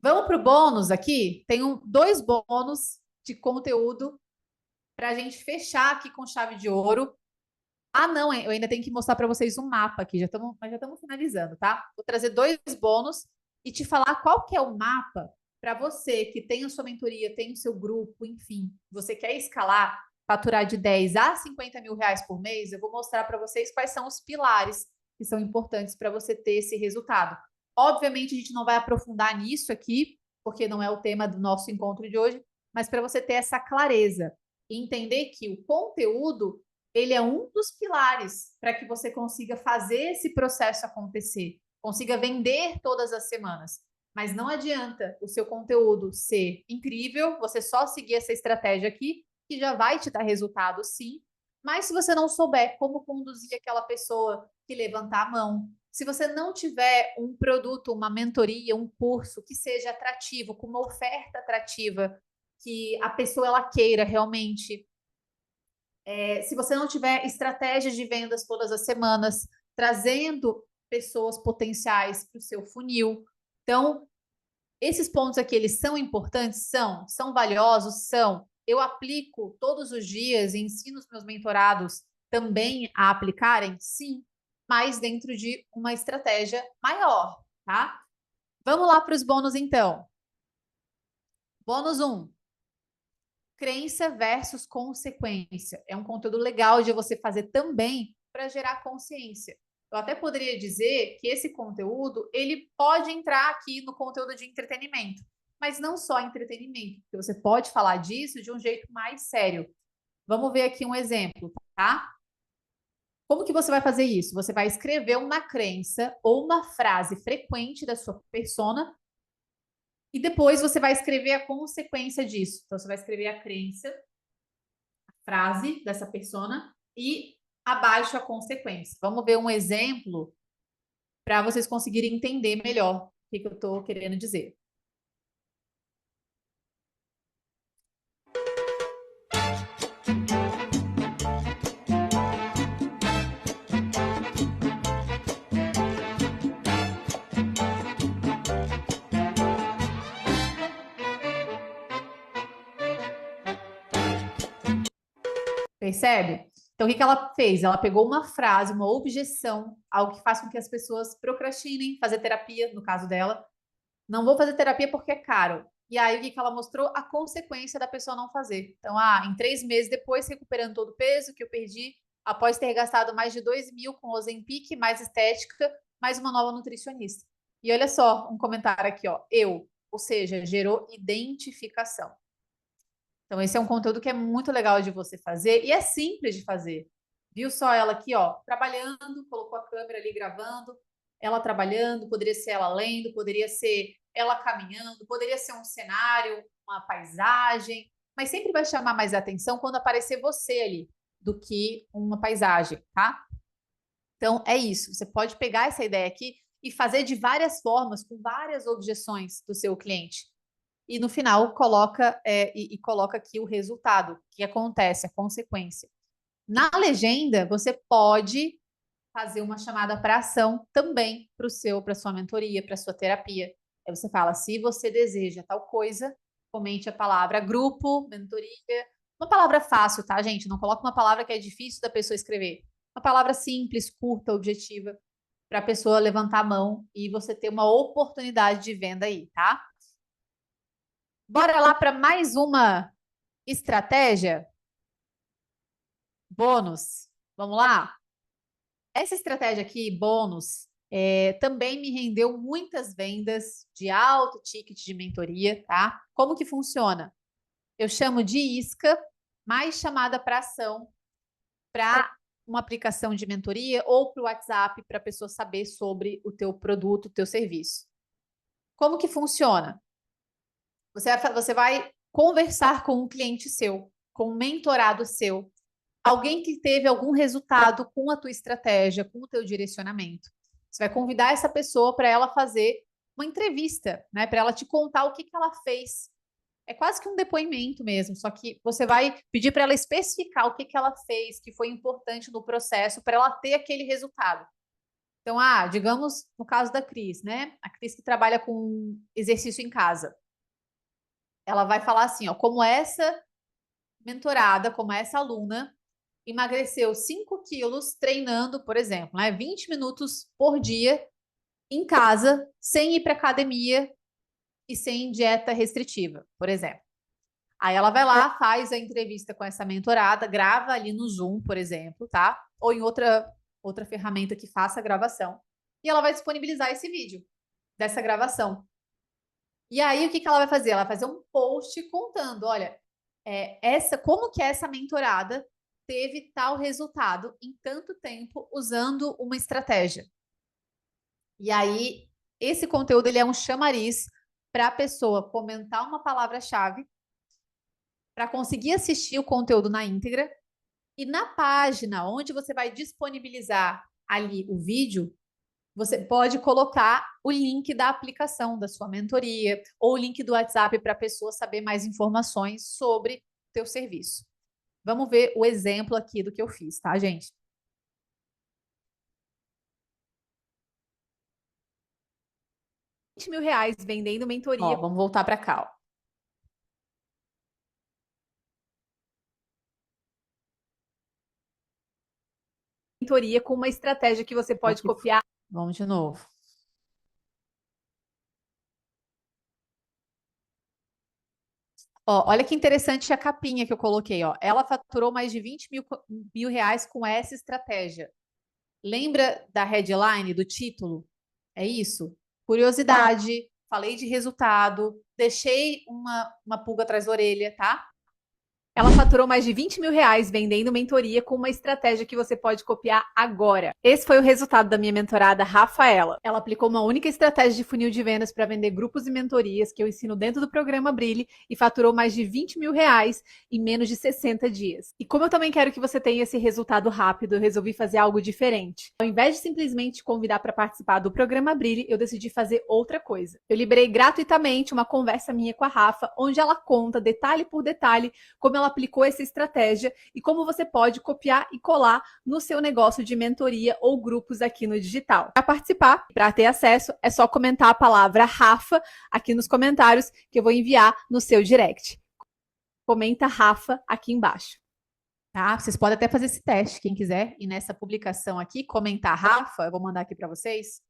Vamos para o bônus aqui? Tem dois bônus de conteúdo para a gente fechar aqui com chave de ouro. Não, eu ainda tenho que mostrar para vocês um mapa aqui, mas já estamos finalizando, tá? Vou trazer dois bônus e te falar qual que é o mapa para você que tem a sua mentoria, tem o seu grupo, enfim, você quer escalar, faturar de 10 a 50 mil reais por mês, eu vou mostrar para vocês quais são os pilares que são importantes para você ter esse resultado. Obviamente, a gente não vai aprofundar nisso aqui, porque não é o tema do nosso encontro de hoje, mas para você ter essa clareza e entender que o conteúdo ele é um dos pilares para que você consiga fazer esse processo acontecer, consiga vender todas as semanas. Mas não adianta o seu conteúdo ser incrível, você só seguir essa estratégia aqui, que já vai te dar resultado, sim. Mas se você não souber como conduzir aquela pessoa que levantar a mão, se você não tiver um produto, uma mentoria, um curso que seja atrativo, com uma oferta atrativa, que a pessoa ela queira realmente, se você não tiver estratégias de vendas todas as semanas, trazendo pessoas potenciais para o seu funil. Então, esses pontos aqui, eles são importantes? São valiosos? São. Eu aplico todos os dias e ensino os meus mentorados também a aplicarem? Sim, mas dentro de uma estratégia maior, tá? Vamos lá para os bônus, então. Bônus 1. Crença versus consequência. É um conteúdo legal de você fazer também para gerar consciência. Eu até poderia dizer que esse conteúdo, ele pode entrar aqui no conteúdo de entretenimento, mas não só entretenimento, porque você pode falar disso de um jeito mais sério. Vamos ver aqui um exemplo, tá? Como que você vai fazer isso? Você vai escrever uma crença ou uma frase frequente da sua persona e depois você vai escrever a consequência disso. Então, você vai escrever a crença, a frase dessa persona e abaixo a consequência. Vamos ver um exemplo para vocês conseguirem entender melhor o que eu estou querendo dizer. Percebe? Então, o que ela fez? Ela pegou uma frase, uma objeção, algo que faz com que as pessoas procrastinem fazer terapia, no caso dela. Não vou fazer terapia porque é caro. E aí, o que ela mostrou? A consequência da pessoa não fazer. Então, em 3 meses depois, recuperando todo o peso que eu perdi, após ter gastado mais de 2.000 com Ozempic, mais estética, mais uma nova nutricionista. E olha só, um comentário aqui, ó. Ou seja, gerou identificação. Então, esse é um conteúdo que é muito legal de você fazer e é simples de fazer. Viu só ela aqui, ó, trabalhando, colocou a câmera ali gravando, ela trabalhando, poderia ser ela lendo, poderia ser ela caminhando, poderia ser um cenário, uma paisagem, mas sempre vai chamar mais atenção quando aparecer você ali do que uma paisagem, tá? Então, é isso. Você pode pegar essa ideia aqui e fazer de várias formas, com várias objeções do seu cliente e no final coloca coloca aqui o resultado, o que acontece, a consequência. Na legenda, você pode fazer uma chamada para ação também para sua mentoria, para sua terapia. Aí você fala, se você deseja tal coisa, comente a palavra grupo, mentoria. Uma palavra fácil, tá, gente? Não coloca uma palavra que é difícil da pessoa escrever. Uma palavra simples, curta, objetiva, para a pessoa levantar a mão e você ter uma oportunidade de venda aí, tá? Bora lá para mais uma estratégia? Bônus. Vamos lá? Essa estratégia aqui, bônus, também me rendeu muitas vendas de alto ticket de mentoria, tá? Como que funciona? Eu chamo de isca, mais chamada para ação, para uma aplicação de mentoria ou para o WhatsApp, para a pessoa saber sobre o teu produto, o teu serviço. Como que funciona? Você vai conversar com um cliente seu, com um mentorado seu, alguém que teve algum resultado com a tua estratégia, com o teu direcionamento. Você vai convidar essa pessoa para ela fazer uma entrevista, né? Para ela te contar o que ela fez. É quase que um depoimento mesmo, só que você vai pedir para ela especificar o que ela fez, que foi importante no processo, para ela ter aquele resultado. Então, digamos no caso da Cris, né? A Cris que trabalha com exercício em casa. Ela vai falar assim, ó, como essa mentorada, como essa aluna emagreceu 5 quilos treinando, por exemplo, né, 20 minutos por dia em casa, sem ir para academia e sem dieta restritiva, por exemplo. Aí ela vai lá, faz a entrevista com essa mentorada, grava ali no Zoom, por exemplo, tá? Ou em outra ferramenta que faça a gravação. E ela vai disponibilizar esse vídeo dessa gravação. E aí, o que ela vai fazer? Ela vai fazer um post contando, olha, como que essa mentorada teve tal resultado em tanto tempo usando uma estratégia. E aí, esse conteúdo ele é um chamariz para a pessoa comentar uma palavra-chave, para conseguir assistir o conteúdo na íntegra, e na página onde você vai disponibilizar ali o vídeo, você pode colocar o link da aplicação da sua mentoria ou o link do WhatsApp para a pessoa saber mais informações sobre o teu serviço. Vamos ver o exemplo aqui do que eu fiz, tá, gente? R$20.000 vendendo mentoria. Ó, vamos voltar para cá, ó. Mentoria com uma estratégia que você pode copiar. Vamos de novo. Ó, olha que interessante a capinha que eu coloquei, ó. Ela faturou mais de 20 mil reais com essa estratégia. Lembra da headline, do título? É isso? Curiosidade, falei de resultado, deixei uma pulga atrás da orelha, tá? Ela faturou mais de 20 mil reais vendendo mentoria com uma estratégia que você pode copiar agora. Esse foi o resultado da minha mentorada Rafaela. Ela aplicou uma única estratégia de funil de vendas para vender grupos e mentorias que eu ensino dentro do programa Brilhe e faturou mais de 20 mil reais em menos de 60 dias. E como eu também quero que você tenha esse resultado rápido, eu resolvi fazer algo diferente. Ao invés de simplesmente te convidar para participar do programa Brilhe, eu decidi fazer outra coisa. Eu liberei gratuitamente uma conversa minha com a Rafa, onde ela conta detalhe por detalhe como ela aplicou essa estratégia e como você pode copiar e colar no seu negócio de mentoria ou grupos aqui no digital. Para participar, para ter acesso, é só comentar a palavra Rafa aqui nos comentários que eu vou enviar no seu direct. Comenta Rafa aqui embaixo. Tá? Vocês podem até fazer esse teste, quem quiser. E nessa publicação aqui, comentar Rafa, eu vou mandar aqui para vocês.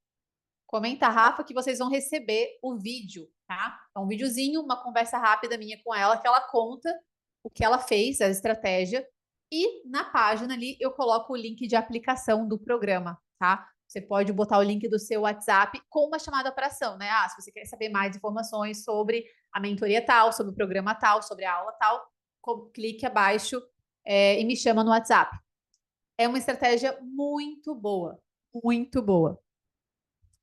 Comenta Rafa que vocês vão receber o vídeo, tá? É um videozinho, uma conversa rápida minha com ela, que ela conta o que ela fez, a estratégia, e na página ali eu coloco o link de aplicação do programa, tá? Você pode botar o link do seu WhatsApp com uma chamada para ação, né? Ah, se você quer saber mais informações sobre a mentoria tal, sobre o programa tal, sobre a aula tal, clique abaixo e me chama no WhatsApp. É uma estratégia muito boa, muito boa.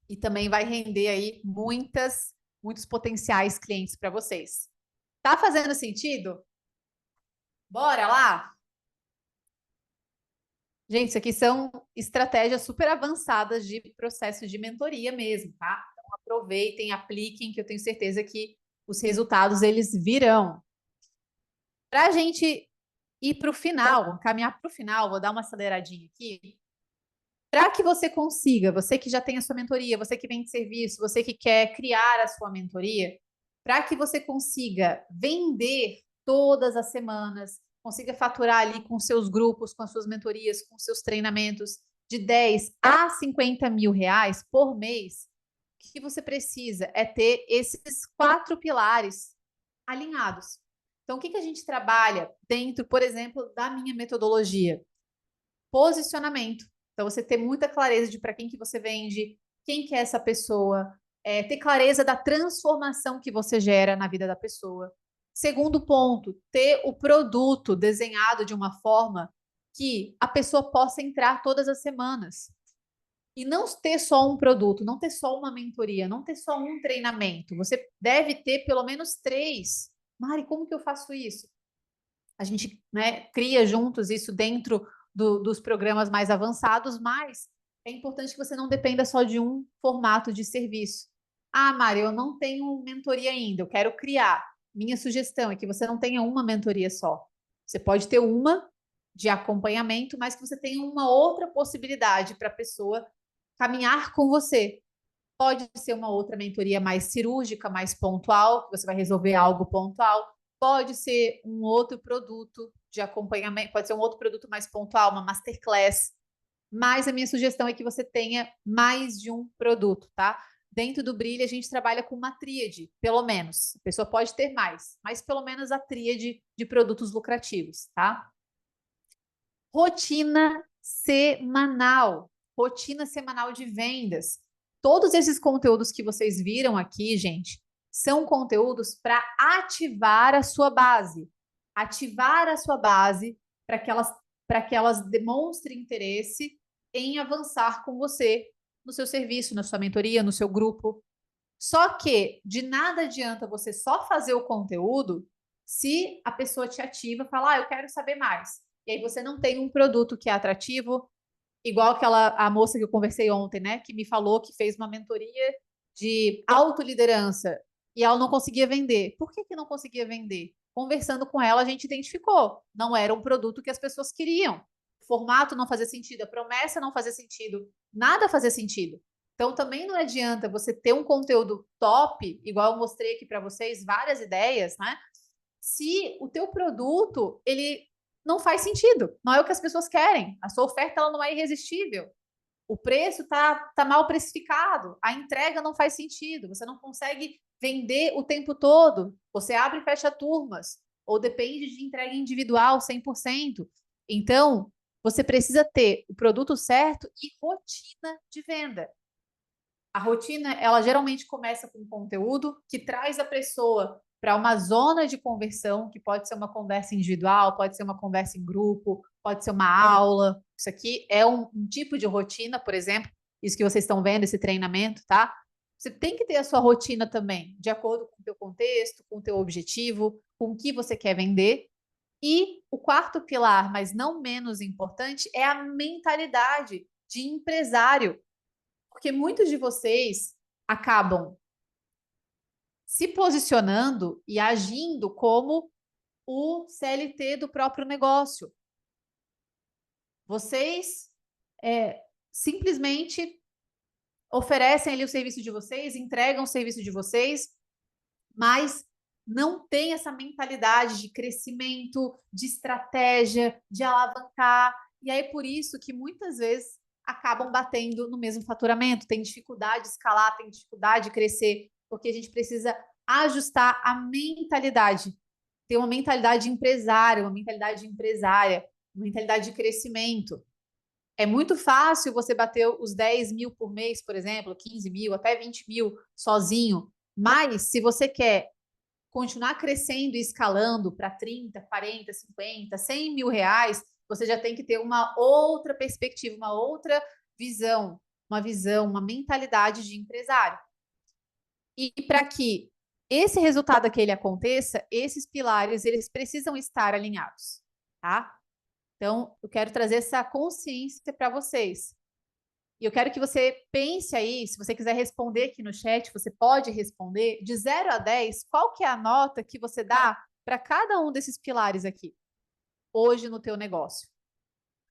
E também vai render aí muitos potenciais clientes para vocês. Tá fazendo sentido? Bora lá? Gente, isso aqui são estratégias super avançadas de processo de mentoria mesmo, tá? Então aproveitem, apliquem, que eu tenho certeza que os resultados eles virão. Para a gente ir para o final, caminhar para o final, vou dar uma aceleradinha aqui. Para que você consiga, você que já tem a sua mentoria, você que vende serviço, você que quer criar a sua mentoria, para que você consiga vender todas as semanas, consiga faturar ali com seus grupos, com as suas mentorias, com seus treinamentos de 10 a 50 mil reais por mês, o que você precisa é ter esses 4 pilares alinhados. Então, o que a gente trabalha dentro, por exemplo, da minha metodologia? Posicionamento. Então, você ter muita clareza de para quem que você vende, quem que é essa pessoa, ter clareza da transformação que você gera na vida da pessoa. Segundo ponto, ter o produto desenhado de uma forma que a pessoa possa entrar todas as semanas. E não ter só um produto, não ter só uma mentoria, não ter só um treinamento. Você deve ter pelo menos 3. Mari, como que eu faço isso? A gente, né, cria juntos isso dentro dos programas mais avançados, mas é importante que você não dependa só de um formato de serviço. Ah, Mari, eu não tenho mentoria ainda, eu quero criar. Minha sugestão é que você não tenha uma mentoria só. Você pode ter uma de acompanhamento, mas que você tenha uma outra possibilidade para a pessoa caminhar com você. Pode ser uma outra mentoria mais cirúrgica, mais pontual, que você vai resolver algo pontual. Pode ser um outro produto de acompanhamento, pode ser um outro produto mais pontual, uma masterclass. Mas a minha sugestão é que você tenha mais de um produto, tá? Dentro do Brilhe, a gente trabalha com uma tríade, pelo menos. A pessoa pode ter mais, mas pelo menos a tríade de produtos lucrativos, tá? Rotina semanal. Rotina semanal de vendas. Todos esses conteúdos que vocês viram aqui, gente, são conteúdos para ativar a sua base. Ativar a sua base para que elas demonstrem interesse em avançar com você no seu serviço, na sua mentoria, no seu grupo. Só que de nada adianta você só fazer o conteúdo se a pessoa te ativa e fala, eu quero saber mais. E aí você não tem um produto que é atrativo, igual a moça que eu conversei ontem, né? Que me falou que fez uma mentoria de autoliderança e ela não conseguia vender. Por que não conseguia vender? Conversando com ela, a gente identificou. Não era um produto que as pessoas queriam. O formato não fazia sentido, a promessa não fazia sentido, nada fazia sentido. Então, também não adianta você ter um conteúdo top, igual eu mostrei aqui para vocês, várias ideias, né? Se o teu produto, ele não faz sentido, não é o que as pessoas querem. A sua oferta ela não é irresistível. O preço tá mal precificado, a entrega não faz sentido, você não consegue vender o tempo todo, você abre e fecha turmas, ou depende de entrega individual 100%. Então, você precisa ter o produto certo e rotina de venda. A rotina, ela geralmente começa com conteúdo que traz a pessoa para uma zona de conversão, que pode ser uma conversa individual, pode ser uma conversa em grupo, pode ser uma aula. Isso aqui é um tipo de rotina, por exemplo, isso que vocês estão vendo, esse treinamento, tá? Você tem que ter a sua rotina também, de acordo com o teu contexto, com o teu objetivo, com o que você quer vender. E o quarto pilar, mas não menos importante, é a mentalidade de empresário. Porque muitos de vocês acabam se posicionando e agindo como o CLT do próprio negócio. Vocês simplesmente oferecem ali o serviço de vocês, entregam o serviço de vocês, mas não tem essa mentalidade de crescimento, de estratégia, de alavancar. E aí, por isso que muitas vezes acabam batendo no mesmo faturamento, tem dificuldade de escalar, tem dificuldade de crescer, porque a gente precisa ajustar a mentalidade, ter uma mentalidade empresária, uma mentalidade empresária, uma mentalidade de crescimento. É muito fácil você bater os 10 mil por mês, por exemplo, 15 mil, até 20 mil sozinho. Mas se você quer continuar crescendo e escalando para 30, 40, 50, 100 mil reais, você já tem que ter uma outra perspectiva, uma outra visão, uma mentalidade de empresário. E para que esse resultado aquele aconteça, esses pilares, eles precisam estar alinhados, tá? Então, eu quero trazer essa consciência para vocês. E eu quero que você pense aí, se você quiser responder aqui no chat, você pode responder de 0 a 10, qual que é a nota que você dá para cada um desses pilares aqui, hoje no teu negócio.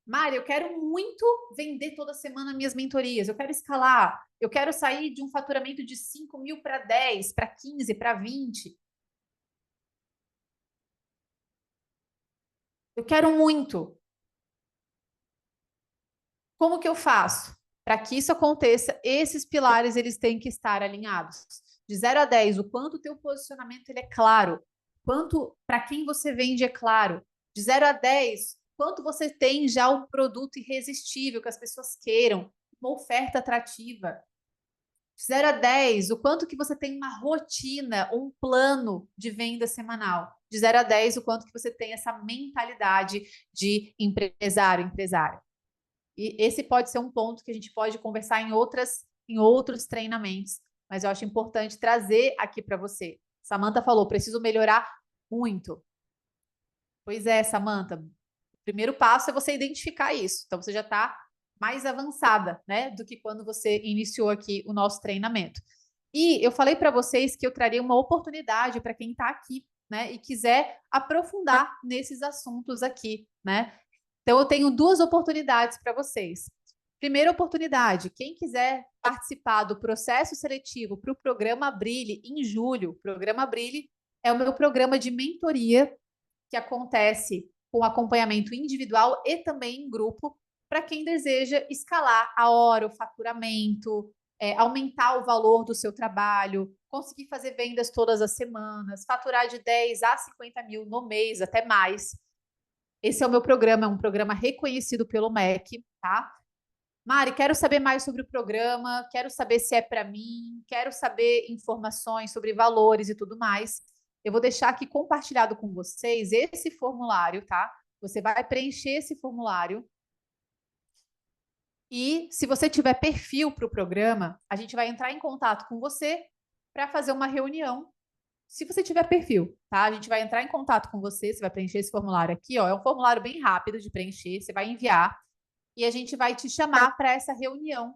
Mari, eu quero muito vender toda semana minhas mentorias, eu quero escalar, eu quero sair de um faturamento de 5 mil para 10, para 15, para 20. Eu quero muito. Como que eu faço? Para que isso aconteça, esses pilares eles têm que estar alinhados. De 0 a 10, o quanto o teu posicionamento ele é claro, quanto para quem você vende é claro. De 0 a 10, quanto você tem já um produto irresistível que as pessoas queiram, uma oferta atrativa. De 0 a 10, o quanto que você tem uma rotina, um plano de venda semanal. De 0 a 10, o quanto que você tem essa mentalidade de empresária. E esse pode ser um ponto que a gente pode conversar em outros treinamentos, mas eu acho importante trazer aqui para você. Samantha falou, preciso melhorar muito. Pois é, Samantha, o primeiro passo é você identificar isso. Então, você já está mais avançada, né, do que quando você iniciou aqui o nosso treinamento. E eu falei para vocês que eu traria uma oportunidade para quem está aqui, né, e quiser aprofundar nesses assuntos aqui, né? Então, eu tenho duas oportunidades para vocês. Primeira oportunidade, quem quiser participar do processo seletivo para o Programa Brilhe em julho, o Programa Brilhe é o meu programa de mentoria que acontece com acompanhamento individual e também em grupo para quem deseja escalar a hora, o faturamento, aumentar o valor do seu trabalho, conseguir fazer vendas todas as semanas, faturar de 10 a 50 mil no mês, até mais. Esse é o meu programa, é um programa reconhecido pelo MEC, tá? Mari, quero saber mais sobre o programa, quero saber se é para mim, quero saber informações sobre valores e tudo mais. Eu vou deixar aqui compartilhado com vocês esse formulário, tá? Você vai preencher esse formulário. E se você tiver perfil para o programa, a gente vai entrar em contato com você para fazer uma reunião. Se você tiver perfil, tá? A gente vai entrar em contato com você, você vai preencher esse formulário aqui, ó. É um formulário bem rápido de preencher, você vai enviar e a gente vai te chamar para essa reunião.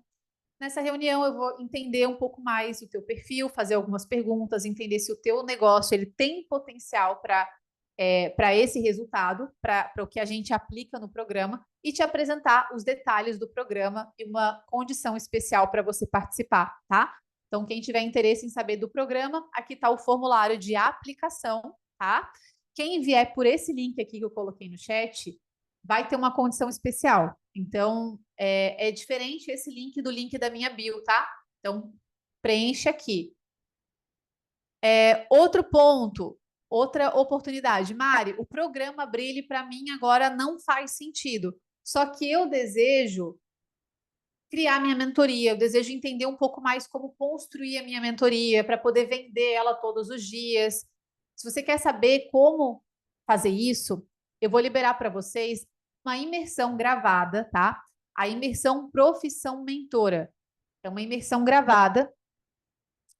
Nessa reunião eu vou entender um pouco mais o teu perfil, fazer algumas perguntas, entender se o teu negócio ele tem potencial para esse resultado, para o que a gente aplica no programa e te apresentar os detalhes do programa e uma condição especial para você participar, tá? Então, quem tiver interesse em saber do programa, aqui está o formulário de aplicação, tá? Quem vier por esse link aqui que eu coloquei no chat, vai ter uma condição especial. Então, é diferente esse link do link da minha bio, tá? Então, preenche aqui. Outro ponto, outra oportunidade. Mari, o programa Brilhe para mim agora não faz sentido. Só que eu desejo criar minha mentoria, eu desejo entender um pouco mais como construir a minha mentoria para poder vender ela todos os dias. Se você quer saber como fazer isso, eu vou liberar para vocês uma imersão gravada, tá? A imersão Profissão Mentora. É uma imersão gravada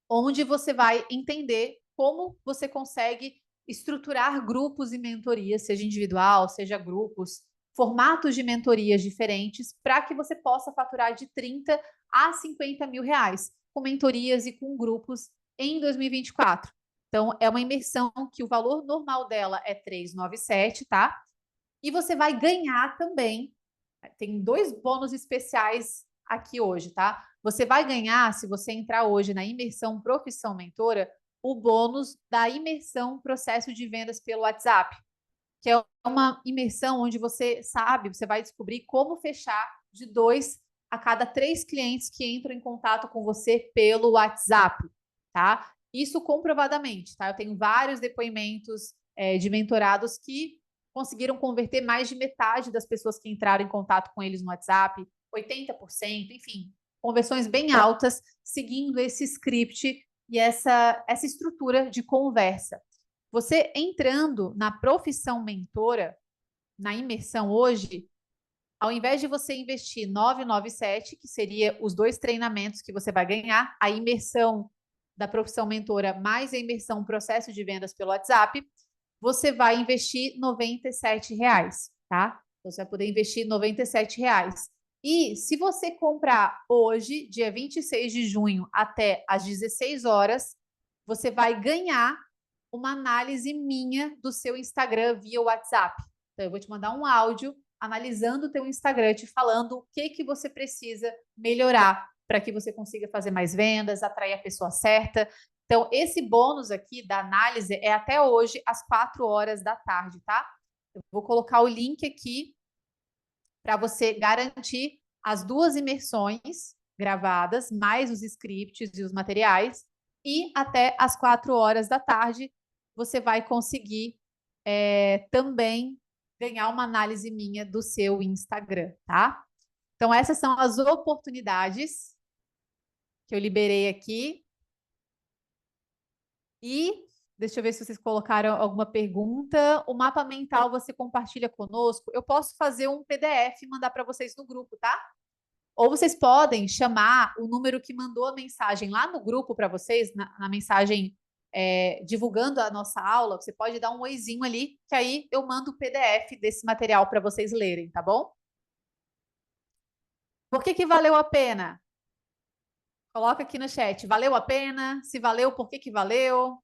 onde você vai entender como você consegue estruturar grupos e mentorias, seja individual, seja grupos, formatos de mentorias diferentes, para que você possa faturar de 30 a 50 mil reais com mentorias e com grupos em 2024. Então, é uma imersão que o valor normal dela é 397, tá? E você vai ganhar também. Tem 2 bônus especiais aqui hoje, tá? Você vai ganhar, se você entrar hoje na imersão Profissão Mentora, o bônus da imersão Processo de Vendas pelo WhatsApp, que é uma imersão onde você sabe, você vai descobrir como fechar de 2 a cada 3 clientes que entram em contato com você pelo WhatsApp, tá? Isso comprovadamente, tá? Eu tenho vários depoimentos de mentorados que conseguiram converter mais de metade das pessoas que entraram em contato com eles no WhatsApp, 80%, enfim, conversões bem altas, seguindo esse script e essa estrutura de conversa. Você entrando na Profissão Mentora, na imersão hoje, ao invés de você investir 997, que seria os 2 treinamentos que você vai ganhar, a imersão da Profissão Mentora mais a imersão Processo de Vendas pelo WhatsApp, você vai investir R$ 97, tá? Você vai poder investir R$ 97. E se você comprar hoje, dia 26 de junho, até às 16 horas, você vai ganhar uma análise minha do seu Instagram via WhatsApp. Então, eu vou te mandar um áudio analisando o teu Instagram, te falando o que você precisa melhorar para que você consiga fazer mais vendas, atrair a pessoa certa. Então, esse bônus aqui da análise é até hoje, às 4 horas da tarde, tá? Eu vou colocar o link aqui para você garantir as 2 imersões gravadas, mais os scripts e os materiais, e até às 4 horas da tarde você vai conseguir também ganhar uma análise minha do seu Instagram, tá? Então, essas são as oportunidades que eu liberei aqui. E deixa eu ver se vocês colocaram alguma pergunta. O mapa mental você compartilha conosco. Eu posso fazer um PDF e mandar para vocês no grupo, tá? Ou vocês podem chamar o número que mandou a mensagem lá no grupo para vocês, na mensagem divulgando a nossa aula. Você pode dar um oizinho ali, que aí eu mando o PDF desse material para vocês lerem, tá bom? Por que valeu a pena? Coloca aqui no chat. Valeu a pena? Se valeu, por que valeu?